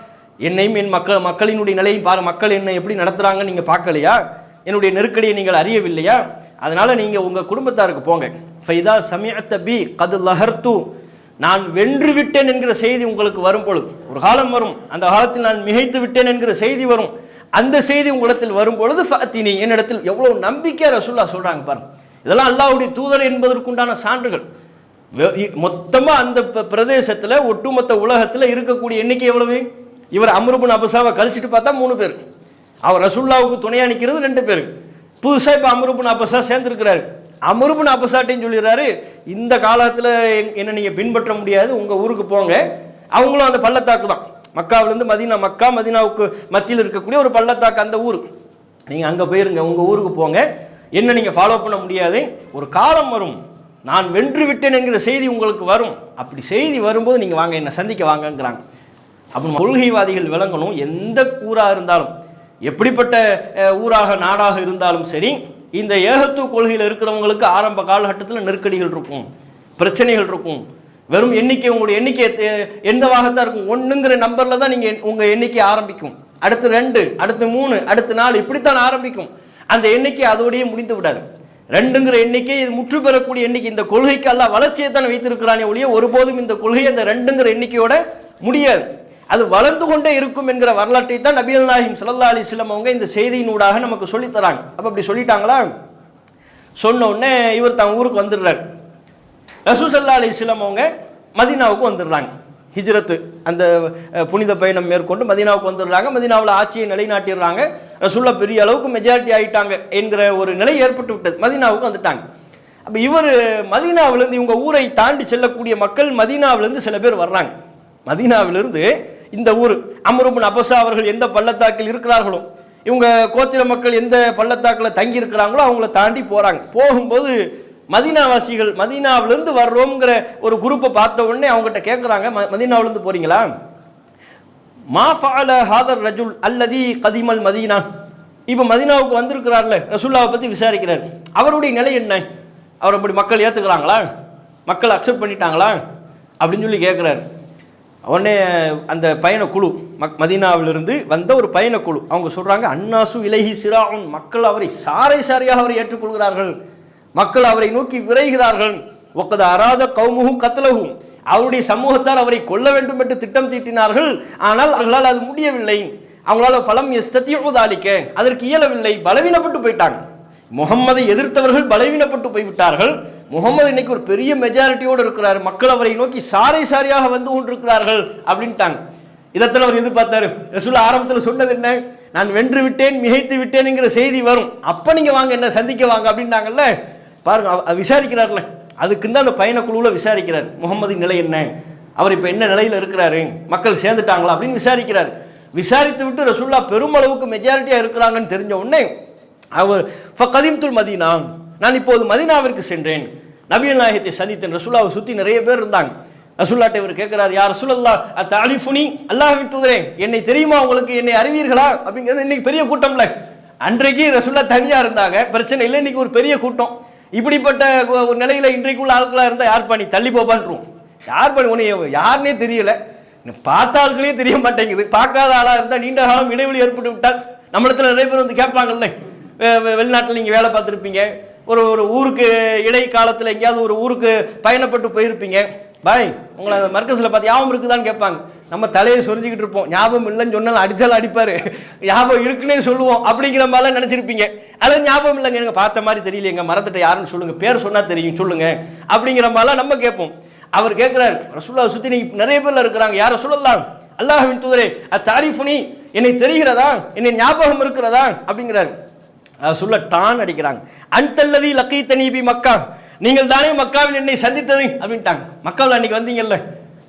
என்னையும் என் மக்களினுடைய நிலையும் பாரு, மக்கள் என்னை எப்படி நடத்துகிறாங்க நீங்கள் பார்க்கலையா, என்னுடைய நெருக்கடியை நீங்கள் அறியவில்லையா, அதனால் நீங்கள் உங்கள் குடும்பத்தாருக்கு போங்க. ஃபைதா சமிஅத்த பி கது லஹர்து, நான் வென்று விட்டேன் என்கிற செய்தி உங்களுக்கு வரும் பொழுது, ஒரு காலம் வரும், அந்த காலத்தில் நான் மிகைத்து விட்டேன் என்கிற செய்தி வரும், அந்த செய்தி உங்களிடத்தில் வரும் பொழுது ஃபஅத்தினி, என்னிடத்தில் எவ்வளோ நம்பிக்கை ரசூலுல்லாஹ் சொல்கிறாங்க பாருங்க. இதெல்லாம் அல்லாஹ்வுடைய தூதர் என்பதற்குண்டான சான்றுகள். மொத்தமாக அந்த பிரதேசத்தில் ஒட்டுமொத்த உலகத்தில் இருக்கக்கூடிய எண்ணிக்கை எவ்வளவு, இவர் அம்ர் இப்னு அபஸாவை கழிச்சிட்டு பார்த்தா 3 பேர், அவர் ரசூலுல்லாஹ்வுக்கு துணையாக நிற்கிறது 2 பேர், புதுசாக இப்போ அம்ர் இப்னு அபஸா சேர்ந்துருக்கிறாரு. அம்ர் இப்னு அபஸாட்டையும் சொல்லிடுறாரு இந்த காலத்தில் என்ன நீங்கள் பின்பற்ற முடியாது, உங்கள் ஊருக்கு போங்க. அவங்களும் அந்த பள்ளத்தாக்கு தான், மக்காவிலேருந்து மதீனா, மக்கா மதீனாவுக்கு மத்தியில் இருக்கக்கூடிய ஒரு பள்ளத்தாக்கு அந்த ஊர், நீங்கள் அங்கே போயிருங்க, உங்கள் ஊருக்கு போங்க, என்ன நீங்கள் ஃபாலோ பண்ண முடியாது, ஒரு காலம் வரும் நான் வென்று விட்டேன் என்கிற செய்தி உங்களுக்கு வரும், அப்படி செய்தி வரும்போது நீங்கள் வாங்க என்னை சந்திக்க வாங்கங்கிறாங்க. அப்போ கொள்கைவாதிகள் விளங்கணும், எந்த ஊராக இருந்தாலும் எப்படிப்பட்ட ஊராக நாடாக இருந்தாலும் சரி, இந்த ஏகத்துவ கொள்கையில் இருக்கிறவங்களுக்கு ஆரம்ப காலகட்டத்தில் நெருக்கடிகள் இருக்கும், பிரச்சனைகள் இருக்கும். வெறும் எண்ணிக்கை, உங்களுடைய எண்ணிக்கை எந்தவாகத்தான் இருக்கும், 1ங்கிற நம்பரில் தான் நீங்கள் உங்கள் எண்ணிக்கை ஆரம்பிக்கும், அடுத்து 2, அடுத்து 3, அடுத்து 4, இப்படித்தான் ஆரம்பிக்கும். அந்த எண்ணிக்கை அதோடையே முடிந்து விடாது. 2ங்கிற எண்ணிக்கை இது முற்று பெறக்கூடிய எண்ணிக்கை. இந்த கொள்கைக்கு அல்லாஹ் வளர்ச்சியை தான் வைத்திருக்கிறானே ஒழிய ஒருபோதும் இந்த கொள்கை அந்த 2ங்கிற எண்ணிக்கையோட முடியாது, அது வளர்ந்து கொண்டே இருக்கும் என்கிற வரலாற்றை தான் நபிகள் நாயகம் ஸல்லல்லாஹு அலைஹி வஸல்லம் அவங்க இந்த செய்தியினூடாக நமக்கு சொல்லித்தராங்க. அப்போ அப்படி சொல்லிட்டாங்களா, சொன்ன உடனே இவர் தன் ஊருக்கு வந்துடுறாரு. ரசூல் ஸல்லல்லாஹு அலைஹி வஸல்லம் அவங்க மதீனாவுக்கு வந்துடுறாங்க. ஹிஜ்ரத்து அந்த புனித பயணம் மேற்கொண்டு மதீனாவுக்கு வந்துடுறாங்க. மதீனாவில் ஆட்சியை நிலைநாட்டிடுறாங்க. ரசூலுல்லாஹ் பெரிய அளவுக்கு மெஜாரிட்டி ஆகிட்டாங்க என்கிற ஒரு நிலை ஏற்பட்டு விட்டது. மதீனாவுக்கு வந்துட்டாங்க. அப்போ இவர் மதீனாவிலேருந்து இவங்க ஊரை தாண்டி செல்லக்கூடிய மக்கள் மதீனாவிலேருந்து சில பேர் வர்றாங்க. மதீனாவிலிருந்து இந்த ஊர் அம்ர் இப்னு அபஸா அவர்கள் எந்த பள்ளத்தாக்கில் இருக்கிறார்களோ, இவங்க கோத்திர மக்கள் எந்த பள்ளத்தாக்கில் தங்கி இருக்கிறாங்களோ அவங்கள தாண்டி போகிறாங்க. போகும்போது மதீனாவாசிகள் மதீனாவிலேருந்து வர்றோங்கிற ஒரு குரூப்பை பார்த்த உடனே அவங்ககிட்ட கேட்குறாங்க, மதீனாவிலேருந்து போகிறீங்களா? மா ஃபஅல ஹாதர் ரஜுல் அல்லதி கதிமல் மதீனா. இப்போ மதீனாவுக்கு வந்திருக்கிறார்ல, ரசூலுல்லாஹை பற்றி விசாரிக்கிறார். அவருடைய நிலை என்ன? அவர் அப்படி மக்கள் ஏற்றுக்கிறாங்களா, மக்கள் அக்செப்ட் பண்ணிட்டாங்களா அப்படின்னு சொல்லி கேட்குறாரு. உடனே அந்த பயணக்குழு மதீனாவிலிருந்து வந்த ஒரு பயணக்குழு அவங்க சொல்கிறாங்க, அன்னாசு இலைஹி சிராஉன், மக்கள் அவரை சாரை சாரையாக அவரை ஏற்றுக்கொள்கிறார்கள், மக்கள் அவரை நோக்கி விரைகிறார்கள். ஒக்கத அராத கௌமுஹு கத்லஹு, அவருடைய சமூகத்தார் அவரை கொல்ல வேண்டும் என்று திட்டம் தீட்டினார்கள். ஆனால் அவர்களால் அது முடியவில்லை. அவங்களால ஃபலம் யஸ்ததிஉ தாலிக, அதற்கு இயலவில்லை, பலவீனப்பட்டு போயிட்டாங்க. முகம்மதை எதிர்த்தவர்கள் பலவீனப்பட்டு போய்விட்டார்கள். முகமது இன்னைக்கு ஒரு பெரிய மெஜாரிட்டியோடு இருக்கிறார், மக்கள் அவரை நோக்கி சாரை சாரியாக வந்து கொண்டிருக்கிறார்கள் அப்படின்ட்டாங்க. இதத்தில் அவர் எதிர்பார்த்தாரு. ரசூலுல்லாஹ் ஆரம்பத்தில் சொன்னது என்ன? நான் வென்று விட்டேன், மிகைத்து விட்டேன்ங்கிற செய்தி வரும், அப்போ நீங்கள் வாங்க, என்ன சந்திக்க வாங்க அப்படின்னாங்கல்ல. பாருங்க, விசாரிக்கிறார்ல, அதுக்கு தான் அந்த பயணக்குழுவில் விசாரிக்கிறார். முகமதின் நிலை என்ன, அவர் இப்போ என்ன நிலையில் இருக்கிறாரு, மக்கள் சேர்ந்துட்டாங்களா அப்படின்னு விசாரிக்கிறார். விசாரித்து விட்டு ரசூலுல்லாஹ் பெருமளவுக்கு மெஜாரிட்டியாக இருக்கிறாங்கன்னு தெரிஞ்ச உடனே அவர் ஃபகதிம்துல் மதீனா, நான் இப்போது மதீனாவிற்கு சென்றேன், நபிகள் நாயகத்தை சந்தித்தேன். ரசூலுல்லாஹை சுற்றி நிறைய பேர் இருந்தாங்க. ரசூலுல்லாஹ்ட்ட இவர் கேட்கிறார், யா ரசூலல்லாஹ் அத்தஅரிஃபுனி, அல்லாஹ்வின் தூதரே என்னை தெரியுமா உங்களுக்கு, என்னை அறிவீர்களா அப்படிங்கிறது. இன்னைக்கு பெரிய கூட்டம்ல, அன்றைக்கு ரசூலுல்லாஹ் தனியாக இருந்தாங்க, பிரச்சனை இல்லை. இன்னைக்கு ஒரு பெரிய கூட்டம். இப்படிப்பட்ட ஒரு நிலையில் இன்றைக்குள்ள ஆட்களாக இருந்தால் யார் பண்ணி தள்ளி போப்பான்ருவோம். யார் பண்ணி உன்னை யாருன்னே தெரியல, பார்த்தார்களே தெரிய மாட்டேங்குது. பார்க்காத ஆளாக இருந்தால் நீண்ட காலம் இடைவெளி ஏற்பட்டு விட்டால் நம்மளத்தில் நிறைய பேர் வந்து கேட்பாங்கல்ல, வெளிநாட்டில் நீங்கள் வேலை பார்த்துருப்பீங்க, ஒரு ஒரு ஊருக்கு இடைக்காலத்தில் எங்கேயாவது ஒரு ஊருக்கு பயணப்பட்டு போயிருப்பீங்க. பாய் உங்களை மர்க்கஸில் பார்த்து ஞாபகம் இருக்குதான்னு கேட்பாங்க. நம்ம தலையை சொரிஞ்சிக்கிட்டு இருப்போம், ஞாபகம் இல்லைன்னு சொன்னாலும் அடித்தாலும் அடிப்பார், ஞாபகம் இருக்குன்னே சொல்லுவோம். அப்படிங்கிற மாதிரிலாம் நினச்சிருப்பீங்க. அதாவது ஞாபகம் இல்லைங்க, எனக்கு பார்த்த மாதிரி தெரியல, எங்கள் மரத்திட்ட யாருன்னு சொல்லுங்கள், பேர் சொன்னால் தெரியும் சொல்லுங்கள் அப்படிங்கிற மாதிரிலாம் நம்ம கேட்போம். அவர் கேட்குறாரு, ரசூலுல்லாஹை சுற்றி நீங்கள் நிறைய பேரில் இருக்கிறாங்க, யார் ரசூலுல்லாஹ், அல்லாஹ்வின் தூதரே அத்தாரிஃபுனி, என்னை தெரிகிறதா, என்னை ஞாபகம் இருக்கிறதா அப்படிங்கிறாரு. சொல்ல டான் அடிக்கிறாங்க. அன்தல்லதி லக்கீத்தனி பி மக்கா, நீங்கள் தானே மக்காவில் என்னை சந்தித்தது அப்படின்ட்டாங்க. மக்காவில் அன்னைக்கு வந்தீங்கல்ல,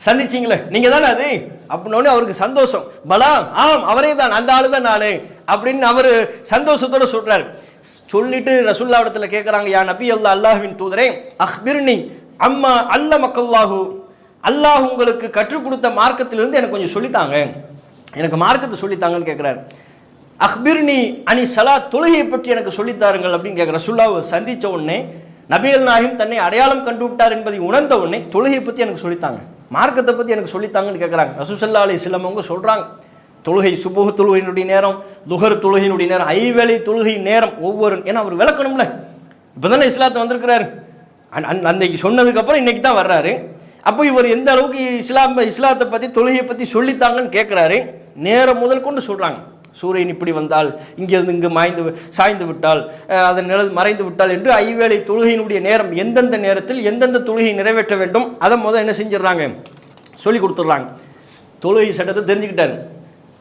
சந்திச்சிங்களே, நீங்கள் தானே அது அப்படின்னோடனே அவருக்கு சந்தோஷம். பலா, ஆம் அவரே தான், அந்த ஆளு தான் நானே அப்படின்னு அவர் சந்தோஷத்தோடு சொல்கிறார். சொல்லிட்டு ரசூலுல்லாஹ் இடத்துல கேட்குறாங்க, யா நபி அல்லாஹ், அல்லாஹ்வின் தூதரே, அஹ்பிர்னி அம்மா அல்ல மக்கல்லாஹு, அல்லாஹ் உங்களுக்கு கற்றுக் கொடுத்த மார்க்கத்திலிருந்து எனக்கு கொஞ்சம் சொல்லித்தாங்க, எனக்கு மார்க்கத்தை சொல்லித்தாங்கன்னு கேட்குறாரு. அஹ்பிர்னி அனி சலா, தொழுகையை பற்றி எனக்கு சொல்லித்தாருங்கள் அப்படின்னு கேட்குற. ரசூலுல்லாஹை சந்தித்த உடனே நபிகள் நாயகம் தன்னை அடையாளம் கண்டு விட்டார் என்பதை உணர்ந்த உடனே தொழுகையை பற்றி எனக்கு சொல்லித்தாங்க, மார்க்கத்தை பற்றி எனக்கு சொல்லித்தாங்கன்னு கேட்குறாங்க. ரசூல் ஸல்லல்லாஹு அலைஹி வஸல்லம் அவங்க சொல்கிறாங்க, தொழுகை சுபுஹ் தொழுகையினுடைய நேரம், துஹர் தொழுகையினுடைய நேரம், ஐவேளை தொழுகை நேரம் ஒவ்வொரு, ஏன்னா அவர் விளக்கணும்ல, இப்போ தானே இஸ்லாத்தை வந்திருக்கிறாரு, அன்னைக்கு சொன்னதுக்கப்புறம் இன்னைக்கு தான் வர்றாரு. அப்போ இவர் எந்த அளவுக்கு இஸ்லாத்தை பற்றி தொழுகையை பற்றி சொல்லித்தாங்கன்னு கேட்குறாரு. நேரம் முதல் கொண்டு சொல்கிறாங்க, சூரியன் இப்படி வந்தால் இங்கிருந்து இங்கு சாய்ந்து விட்டால், அதன் நிழல் மறைந்து விட்டால் என்று ஐவேளை தொழுகையினுடைய நேரம், எந்தெந்த நேரத்தில் எந்தெந்த தொழுகை நிறைவேற்ற வேண்டும் அதை முதல் என்ன செஞ்சிடறாங்க, சொல்லி கொடுத்துட்றாங்க. தொழுகை சட்டத்தை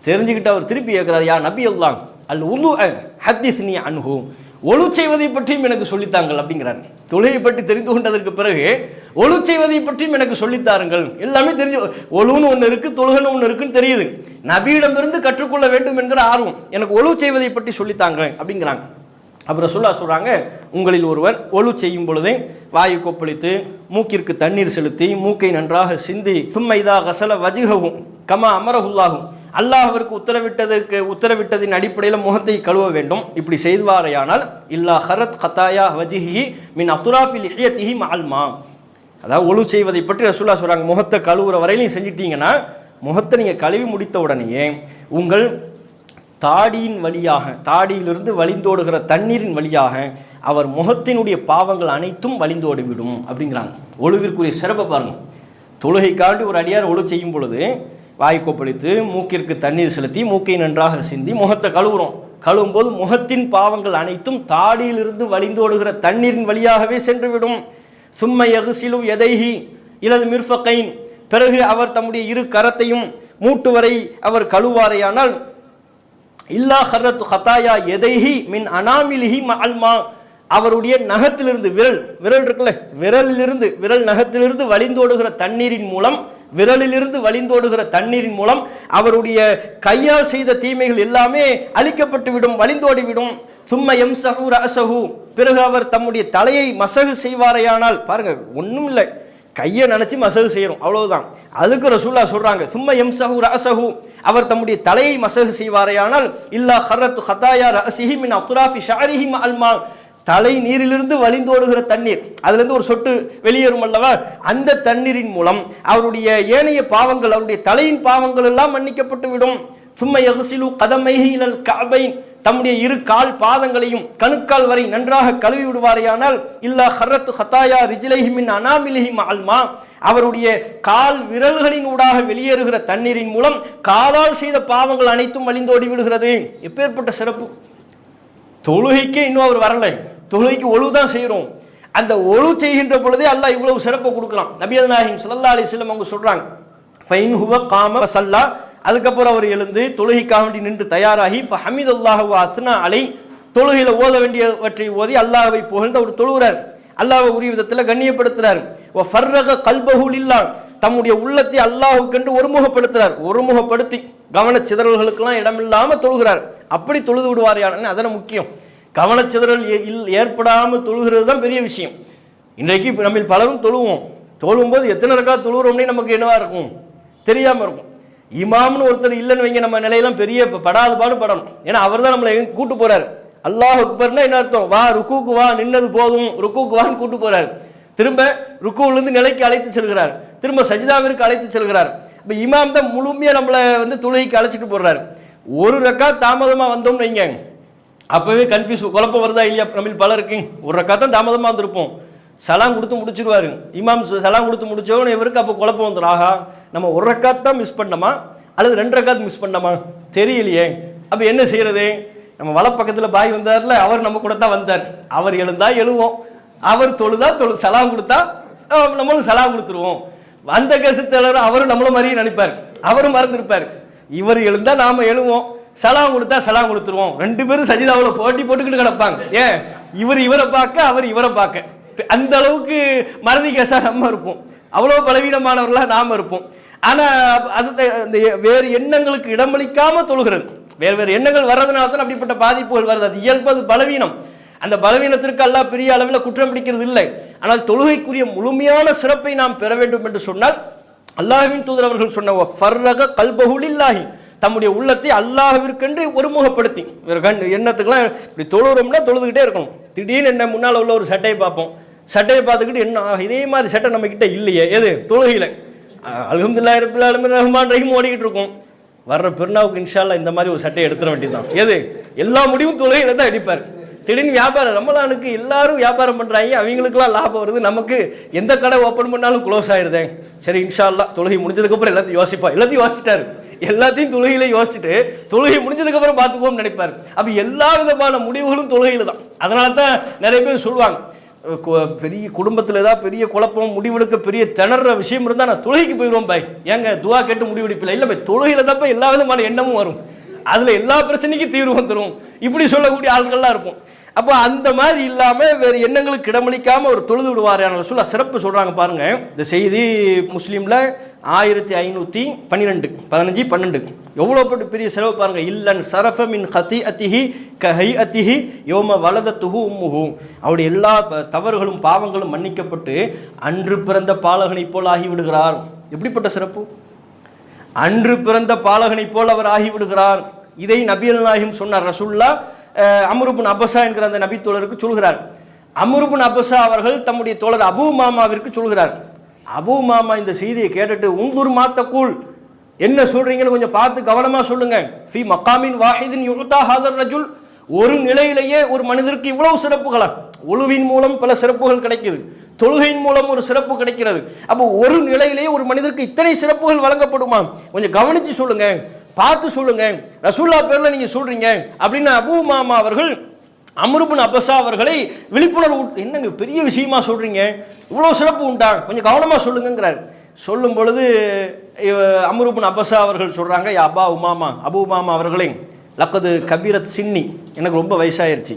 தெரிஞ்சுக்கிட்டு அவர் திருப்பி கேட்குறாரு, யா நபி அல்லாஹ் அல் உது ஹத்திஸ்னி அன்ஹு, ஒழு செய்வதை பற்றியும் எனக்கு சொல்லித்தாங்கள் அப்படிங்கிறார். தொழுகை பற்றி தெரிந்து கொண்டதற்கு பிறகு ஒழு செய்வதை பற்றியும் எனக்கு சொல்லித்தாருங்கள். எல்லாமே தெரிஞ்சு, ஒழுன்னு ஒன்று இருக்குது, தொழுகன்னு ஒன்று இருக்குன்னு தெரியுது, நபியிடமிருந்து கற்றுக்கொள்ள வேண்டும் என்கிற ஆர்வம், எனக்கு ஒழு செய்வதை பற்றி சொல்லித்தாங்க அப்படிங்கிறாங்க. அப்புறம் ரசூலுல்லாஹ் சொல்கிறாங்க, உங்களில் ஒருவர் ஒழு செய்யும் பொழுதே வாயு கொப்பளித்து மூக்கிற்கு தண்ணீர் செலுத்தி மூக்கை நன்றாக சிந்தி தும்மைதா கசல வஜிகவும் கமா அமரஹுல்லாகும், அல்லாஹ் அவருக்கு உத்தரவிட்டதின் அடிப்படையில் முகத்தை கழுவ வேண்டும். இப்படி செய்வாரையானால் இல்லா ஹரத் கத்தாயா வஜிஹி மின் அத்துராஃபில் இஹியத்திஹி மஅல்மா, அதாவது ஒழு செய்வதை பற்றி ரசூலுல்லாஹ் சொல்கிறாங்க, முகத்தை கழுவுற வரையிலையும் செஞ்சிட்டீங்கன்னா, முகத்தை நீங்கள் கழுவி முடித்த உடனேயே உங்கள் தாடியின் வழியாக, தாடியிலிருந்து வழிந்தோடுகிற தண்ணீரின் வழியாக அவர் முகத்தினுடைய பாவங்கள் அனைத்தும் வழிந்தோடிவிடும் அப்படிங்கிறாங்க. ஒழுவிற்குரிய சிறப்பை பாருங்கள். தொழுகைக்காண்டி ஒரு அடியார் ஒழு செய்யும் பொழுது வாய் கொப்பளித்து மூக்கிற்கு தண்ணீர் செலுத்தி மூக்கை நன்றாக சிந்தி முகத்தை கழுவுறோம். கழுவும் போது முகத்தின் பாவங்கள் அனைத்தும் தாடியிலிருந்து வழிந்தோடுகிற தண்ணீரின் வழியாகவே சென்றுவிடும். சும்ம யகுசிலு எதைஹி இலது மிர்ஃபகைன், பிறகு அவர் தம்முடைய இரு கரத்தையும் மூட்டு வரை அவர் கழுவாரையானால் இல்லா ஹர்ரத்து ஹதாயா எதைஹி மின் அனாமிலிஹி மஅல்மா, அவருடைய நகத்திலிருந்து விரல் இருக்குல்ல, விரல் நகத்திலிருந்து வழிந்தோடுகிற தண்ணீரின் மூலம், விரலிலிருந்து வழிந்தோடுகிற தண்ணீரின் மூலம் அவருடைய கையால் செய்த தீமைகள் எல்லாமே அழிக்கப்பட்டு விடும், வழிந்தோடிவிடும். சும்ம யம்சஹு ரஅஸஹு, பிறகு அவர் தம்முடைய தலையை மசகு செய்வாரையானால், பாருங்க ஒன்றும் இல்லை, கையை நினைச்சு மசகு செய்யறோம் அவ்வளவுதான். அதுக்கு ரசூலுல்லாஹ் சொல்றாங்க சும்ம யம்சஹு ரஅஸஹு, அவர் தம்முடைய தலையை மசகு செய்வாரையானால் இல்லா ஹர்ரத்து ஹதாயா ரஅஸிஹி மின் அத்ராஃபி ஷஅரிஹி மஅல் மா, தலை நீரிலிருந்து வழிந்தோடுகிற தண்ணீர், அதுல இருந்து ஒரு சொட்டு வெளியேறும் அல்லவா, அந்த தண்ணீரின் மூலம் அவருடைய ஏனைய பாவங்கள், அவருடைய தலையின் பாவங்கள் எல்லாம் மன்னிக்கப்பட்டு விடும். சும்ம யக்ஸிலு கதமைஹி இலல் கஅபைன், தம்முடைய இரு கால் பாதங்களையும் கணுக்கால் வரை நன்றாக கழுவி விடுவாரையானால் இல்லா ஹர்ரத்து ஹதாயா ரிஜ்லைஹி மின் அனாமிலிஹி மஅல் மா, அவருடைய கால் விரல்களின் ஊடாக வெளியேறுகிற தண்ணீரின் மூலம் காலால் செய்த பாவங்கள் அனைத்தும் வழிந்தோடி விடுகிறது. எப்பேற்பட்ட சிறப்பு! தொழுகைக்கு இன்னும் அவர் வரல, தொழுகைக்கு ஒழு தான் செய்கிறோம். அந்த ஒழு செய்கின்ற பொழுதே அல்லாஹ் இவ்வளவு சிறப்பை கொடுக்கலாம். நபிகள் நாயகம் ஸல்லல்லாஹு அலைஹி வஸல்லம் அவங்க சொல்றாங்க ஃபைன் ஹுவ காம ஃபஸல்லா, அதுக்கப்புறம் அவர் எழுந்து தொழுகைக்காக வேண்டி நின்று தயாராகி ஃபஹமிதுல்லாஹு வ அஸ்னா அலை, தொழுகையில் ஓத வேண்டியவற்றை ஓதி அல்லாஹ்வை புகழ்ந்து அவர் தொழுகிறார், அல்லாஹ்வை உரிய விதத்தில் கண்ணியப்படுத்துறார். வ ஃபர்ரக கல்பஹு லில்லாஹ், தம்முடைய உள்ளத்தை அல்லாஹ்வுக்கென்று ஒருமுகப்படுத்துறார், ஒருமுகப்படுத்தி கவனச்சிதறல்களுக்கெல்லாம் இடமில்லாமல் தொழுகிறார். அப்படி தொழுது விடுவார். அதனை முக்கியம், கவனச்சிதறல் ஏற்படாமல் தொழுகிறது தான் பெரிய விஷயம். இன்றைக்கு நம்ம பலரும் தொழும்போது எத்தனை ரக்கா தொழுகிறோம்னே நமக்கு என்னவா இருக்கும் தெரியாமல் இருக்கும். இமாம்னு ஒருத்தர் இல்லைன்னு வைங்க, நம்ம நிலையெல்லாம் பெரிய படாது பாடு படணும். ஏன்னா அவர் தான் நம்மளை கூட்டு போறாரு. அல்லாஹ் அக்பர்னா என்ன அர்த்தம்? வா ருக்குக்கு வா, நின்னது போதும், ருக்குக்கு வான்னு கூட்டு போறாரு. திரும்ப ருக்குவிலிருந்து நிலைக்கு அழைத்து செல்கிறார், திரும்ப சஜிதாவிற்கு அழைத்து செல்கிறார். இப்போ இமாம் தான் முழுமையாக நம்மளை தொழுகைக்கு அழைச்சிட்டு போடுறாரு. ஒரு ரக்கா தாமதமாக வந்தோம்னு வைங்க, அப்போவே கன்ஃபியூஸ், குழப்பம் வருதா இல்லையா? நம்ம பலருக்கு ஒரு ரக்கா தான் தாமதமாக வந்திருப்போம், சலாம் கொடுத்து முடிச்சிருவாரு இமாம். சலாம் கொடுத்து முடிச்சவனு இவருக்கு அப்போ குழப்பம் வந்துடும், ஆஹா நம்ம ஒரு ரக்காத் தான் மிஸ் பண்ணோமா அல்லது 2 ரக்காத் மிஸ் பண்ணோமா தெரியலையே. அப்போ என்ன செய்யறது? நம்ம வலப்பக்கத்தில் பாய் வந்தார்ல, அவர் நம்ம கூட தான் வந்தார். அவர் எழுந்தா எழுவோம், அவர் தொழுதா சலாம் கொடுத்தா நம்மளும் சலாம் கொடுத்துருவோம். அந்த கசத்தலர் அவரும் நம்மள மாதிரியே நினைப்பார், அவரும் மறந்துருப்பார். இவர் எழுந்தா நாம எழுவோம், சலாம் கொடுத்தா சலாம் கொடுத்துருவோம். 2 பேரும் சஜிதாவில் போட்டி போட்டுக்கிட்டு கிடப்பாங்க. ஏன்? இவர் இவரை பார்க்க, அவர் இவரை பார்க்க. அந்த அளவுக்கு மறதி கேசா நம்ம இருப்போம், அவ்வளோ பலவீனமானவர்களாக நாம் இருப்போம். ஆனால் அது வேறு எண்ணங்களுக்கு இடமளிக்காம தொழுகிறது, வேறு எண்ணங்கள் வர்றதுனால தான் அப்படிப்பட்ட பாதிப்புகள் வருது. அது இயல்பது பலவீனம். அந்த பலவீனத்திற்கு அல்லாஹ் பெரிய அளவில் குற்றம் பிடிக்கிறது இல்லை. ஆனால் தொழுகைக்குரிய முழுமையான சிறப்பை நாம் பெற வேண்டும் என்று சொன்னால் அல்லாஹ்வின் தூதர் அவர்கள் சொன்ன ஃபர்ரக கல்பஹு லில்லாஹி, தம்முடைய உள்ளத்தை அல்லாஹ்விற்கென்று ஒருமுகப்படுத்தி, வேறு எண்ணத்துக்கெல்லாம் இப்படி தொழுகிறோம்னா தொழுதுகிட்டே இருக்கணும். திடீர்னு என்ன முன்னால் உள்ள ஒரு சட்டையை பார்ப்போம், சட்டையை பார்த்துக்கிட்டு என்ன இதே மாதிரி சட்டை நம்ம கிட்ட இல்லையே, எது தொழுகையில் அல்ஹம்துலில்லாஹி ரப்பில் ஆலமீன் ரஹ்மான் ரஹீம் ஓடிக்கிட்டு இருக்கும். வர்ற பெருநாவுக்கு இன்ஷா அல்லாஹ் இந்த மாதிரி ஒரு சட்டையை எடுத்துட வேண்டியதுதான். எது எல்லா முடிவும் தொழுகையில தான் அடிப்பார். திடீர்னு வியாபாரம், ரமலானுக்கு எல்லாரும் வியாபாரம் பண்ணுறாங்க, அவங்களுக்குலாம் லாபம் வருது, நமக்கு எந்த கடை ஓப்பன் பண்ணாலும் க்ளோஸ் ஆயிடுதே. சரி இன்ஷா அல்லாஹ் தொழுகை முடிஞ்சதுக்கப்புறம் எல்லாத்தையும் யோசிப்பா, எல்லாத்தையும் யோசிச்சிட்டாரு, எல்லாத்தையும் தொழுகையில யோசிச்சுட்டு தொழுகை முடிஞ்சதுக்கப்புறம் பார்த்துக்குவோம்னு நினைப்பார். அப்போ எல்லா விதமான முடிவுகளும் தொழுகையில தான். அதனால தான் நிறைய பேர் சொல்லுவாங்க, பெரிய குடும்பத்தில் ஏதாவது பெரிய குழப்பம், முடிவெடுக்க பெரிய திணற விஷயம் இருந்தால் நான் தொழுகைக்கு போயிடுவோம் பாய், ஏங்க துவா கேட்டு முடிவெடுப்பில்லை. இல்லை பாய், தொழுகையில தான் எல்லா விதமான எண்ணமும் வரும், அதில் எல்லா பிரச்சனைக்கும் தீர்வு வந்துடும், இப்படி சொல்லக்கூடிய ஆட்கள்லாம் இருப்போம். அப்போ அந்த மாதிரி இல்லாமல் வேறு எண்ணங்களுக்கு இடமளிக்காமல் ஒரு தொழுது விடுவார். சொல்ல சிறப்பு சொல்கிறாங்க பாருங்க. இந்த செய்தி முஸ்லீமில் 1512 15-12 எவ்வளோ பெரிய சிறப்பு பாருங்க. இல்லன் சரஃப மின் ஹதி அத்திஹி கஹை அத்திஹி யோம வலதத்துஹு உம்முஹு, அவருடைய எல்லா தவறுகளும் பாவங்களும் மன்னிக்கப்பட்டு அன்று பிறந்த பாலகனை போல் ஆகிவிடுகிறார். எப்படிப்பட்ட சிறப்பு! அன்று பிறந்த பாலகனை போல் அவர் ஆகிவிடுகிறார். இதை நபிகள் நாயகம் சொன்னார். ரசூலுல்லாஹ் அம்ர் இப்னு அபஸா என்கிற அந்த நபி தோழருக்கு சொல்கிறார். அம்ர் இப்னு அபஸா அவர்கள் தம்முடைய தோழர் அபூ மாமாவிற்கு சொல்கிறார். அபூ மாமா இந்த செய்தியை கேட்டுட்டு உங்குர் மாத்தக்கூல், என்ன சொல்றீங்கன்னு கொஞ்சம் பார்த்து கவனமா சொல்லுங்க. ஃபி மகாமின் வாஹிதின் யுதா ஹாதர் ரஜுல், ஒரு நிலையிலேயே ஒரு மனிதருக்கு இவ்வளவு சிறப்புகளா? ஒழுவின் மூலம் பல சிறப்புகள் கிடைக்குது, தொழுகையின் மூலம் ஒரு சிறப்பு கிடைக்கிறது. அப்போ ஒரு நிலையிலேயே ஒரு மனிதருக்கு இத்தனை சிறப்புகள் வழங்கப்படுமா? கொஞ்சம் கவனிச்சு சொல்லுங்க, பார்த்து சொல்லுங்க, ரசூலுல்லாஹ் பேர்ல நீங்க சொல்றீங்க அப்படின்னு அபூ மாமா அவர்கள் அம்ர் இப்னு அபஸா அவர்களை விழிப்புணர்வு, என்னங்க பெரிய விஷயமா சொல்றீங்க, இவ்வளோ சிறப்பு உண்டா, கொஞ்சம் கவனமாக சொல்லுங்கிறார். சொல்லும் பொழுது அம்ர் இப்னு அபஸா அவர்கள் சொல்கிறாங்க, யா அபா உமாமா, அபு உமாமா அவர்களே, லக்கது கபீரத் சின்னி, எனக்கு ரொம்ப வயசாயிருச்சு,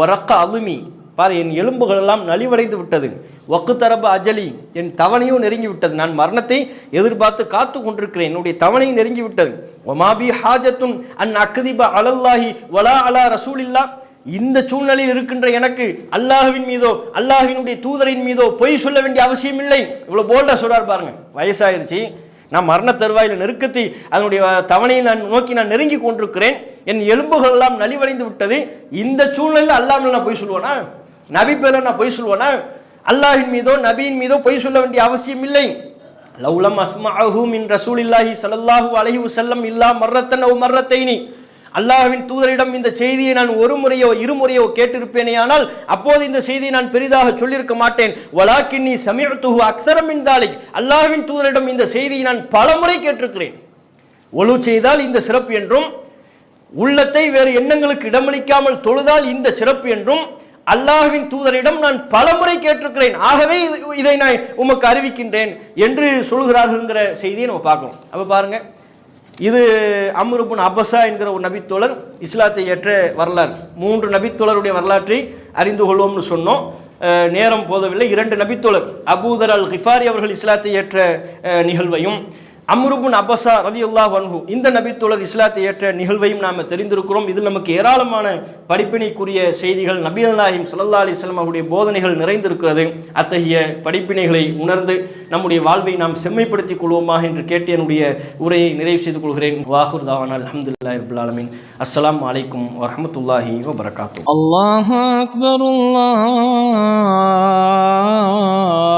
ஒரக்க அலுமி, பாரு என் எலும்புகள் எல்லாம் நலிவடைந்து விட்டது, ஒக்கு தரப அஜலி, என் தவணையும் நெருங்கி விட்டது, நான் மரணத்தை எதிர்பார்த்து காத்து கொண்டிருக்கிறேன், என்னுடைய தவணையும் நெருங்கி விட்டது, ஒமாபி ஹாஜத்துன் அன் அக்திப அலல்லாஹி வலா அலா ரசூலில்லா, இந்த சூழ்நிலையில் இருக்கின்ற எனக்கு அல்லாஹ்வின் மீதோ அல்லாஹ்வினுடைய தூதரின் மீதோ பொய் சொல்ல வேண்டிய அவசியம் இல்லை. இவ்வளோ போல்டா சொல்றார் பாருங்க. வயசாயிருச்சு, நான் மரண தருவாயில் நெருக்கத்தை அதனுடைய தவணையை நான் நெருங்கி கொண்டிருக்கிறேன், என் எலும்புகள் எல்லாம் நலிவடைந்து விட்டது, இந்த சூழ்நிலையில் அல்லாஹ் நான் பொய் சொல்லுவேனா, நபி பேர நான் பொய் சொல்லுவேனா, அல்லாஹின் மீதோ நபியின் மீதோ பொய் சொல்ல வேண்டிய அவசியம் இல்லை. லவ்லம் அஸ்மஅஹு மின் ரசூலில்லாஹி ஸல்லல்லாஹு அலைஹி வஸல்லம் இல்லா மர்ரத்தன் அவ் மர்ரத்தைனி, அல்லாஹ்வின் தூதரிடம் இந்த செய்தியை நான் ஒரு முறையோ இருமுறையோ கேட்டிருப்பேனே, ஆனால் அப்போது இந்த செய்தியை நான் பெரிதாக சொல்லியிருக்க மாட்டேன். வலாக்கின்னி சமிஅத்துஹு அக்ஸர மின் தாலிக், அல்லாஹ்வின் தூதரிடம் இந்த செய்தியை நான் பலமுறை கேட்டிருக்கிறேன். ஒழு செய்தால் இந்த சிறப்பு என்றும், உள்ளத்தை வேறு எண்ணங்களுக்கு இடமளிக்காமல் தொழுதால் இந்த சிறப்பு என்றும் அல்லாஹ்வின் தூதரிடம் நான் பலமுறை கேட்டிருக்கிறேன், ஆகவே இதை நான் உமக்கு அறிவிக்கின்றேன் என்று சொல்கிறார்கள்ங்கிற செய்தியை நம்ம பார்க்கணும். அப்போ பாருங்க, இது அம்ர் இப்னு அபஸா என்கிற ஒரு நபித்தோழர் இஸ்லாத்தை ஏற்ற வரலாறு. 3 நபித்தோழருடைய வரலாற்றை அறிந்து கொள்வோம்னு சொன்னோம், நேரம் போதவில்லை. 2 நபித்தோழர் அபூதர் அல் கிஃபாரி அவர்கள் இஸ்லாத்தை ஏற்ற நிகழ்வையும், அம்ர் இப்னு அபஸா ரலியல்லாஹு அன்ஹு இந்த நபித்தோழர் இஸ்லாத்தை ஏற்ற நிகழ்வையும் நாம் தெரிந்திருக்கிறோம். இதில் நமக்கு ஏராளமான படிப்பினைக்குரிய செய்திகள், நபிகள் நாயகம் ஸல்லல்லாஹு அலைஹி வஸல்லம் அவருடைய போதனைகள் நிறைந்திருக்கிறது. அத்தகைய படிப்பினைகளை உணர்ந்து நம்முடைய வாழ்வை நாம் செம்மைப்படுத்திக் கொள்வோமாக என்று கேட்டு என்னுடைய உரையை நிறைவு செய்து கொள்கிறேன். வாஹிர் தாவானா அல்ஹம்துலில்லாஹி ரப்பில் ஆலமீன். அஸ்ஸலாமு அலைக்கும் வரஹ்மத்துல்லாஹி வபரகாத்துஹு. அல்லாஹு அக்பர். அல்லாஹ்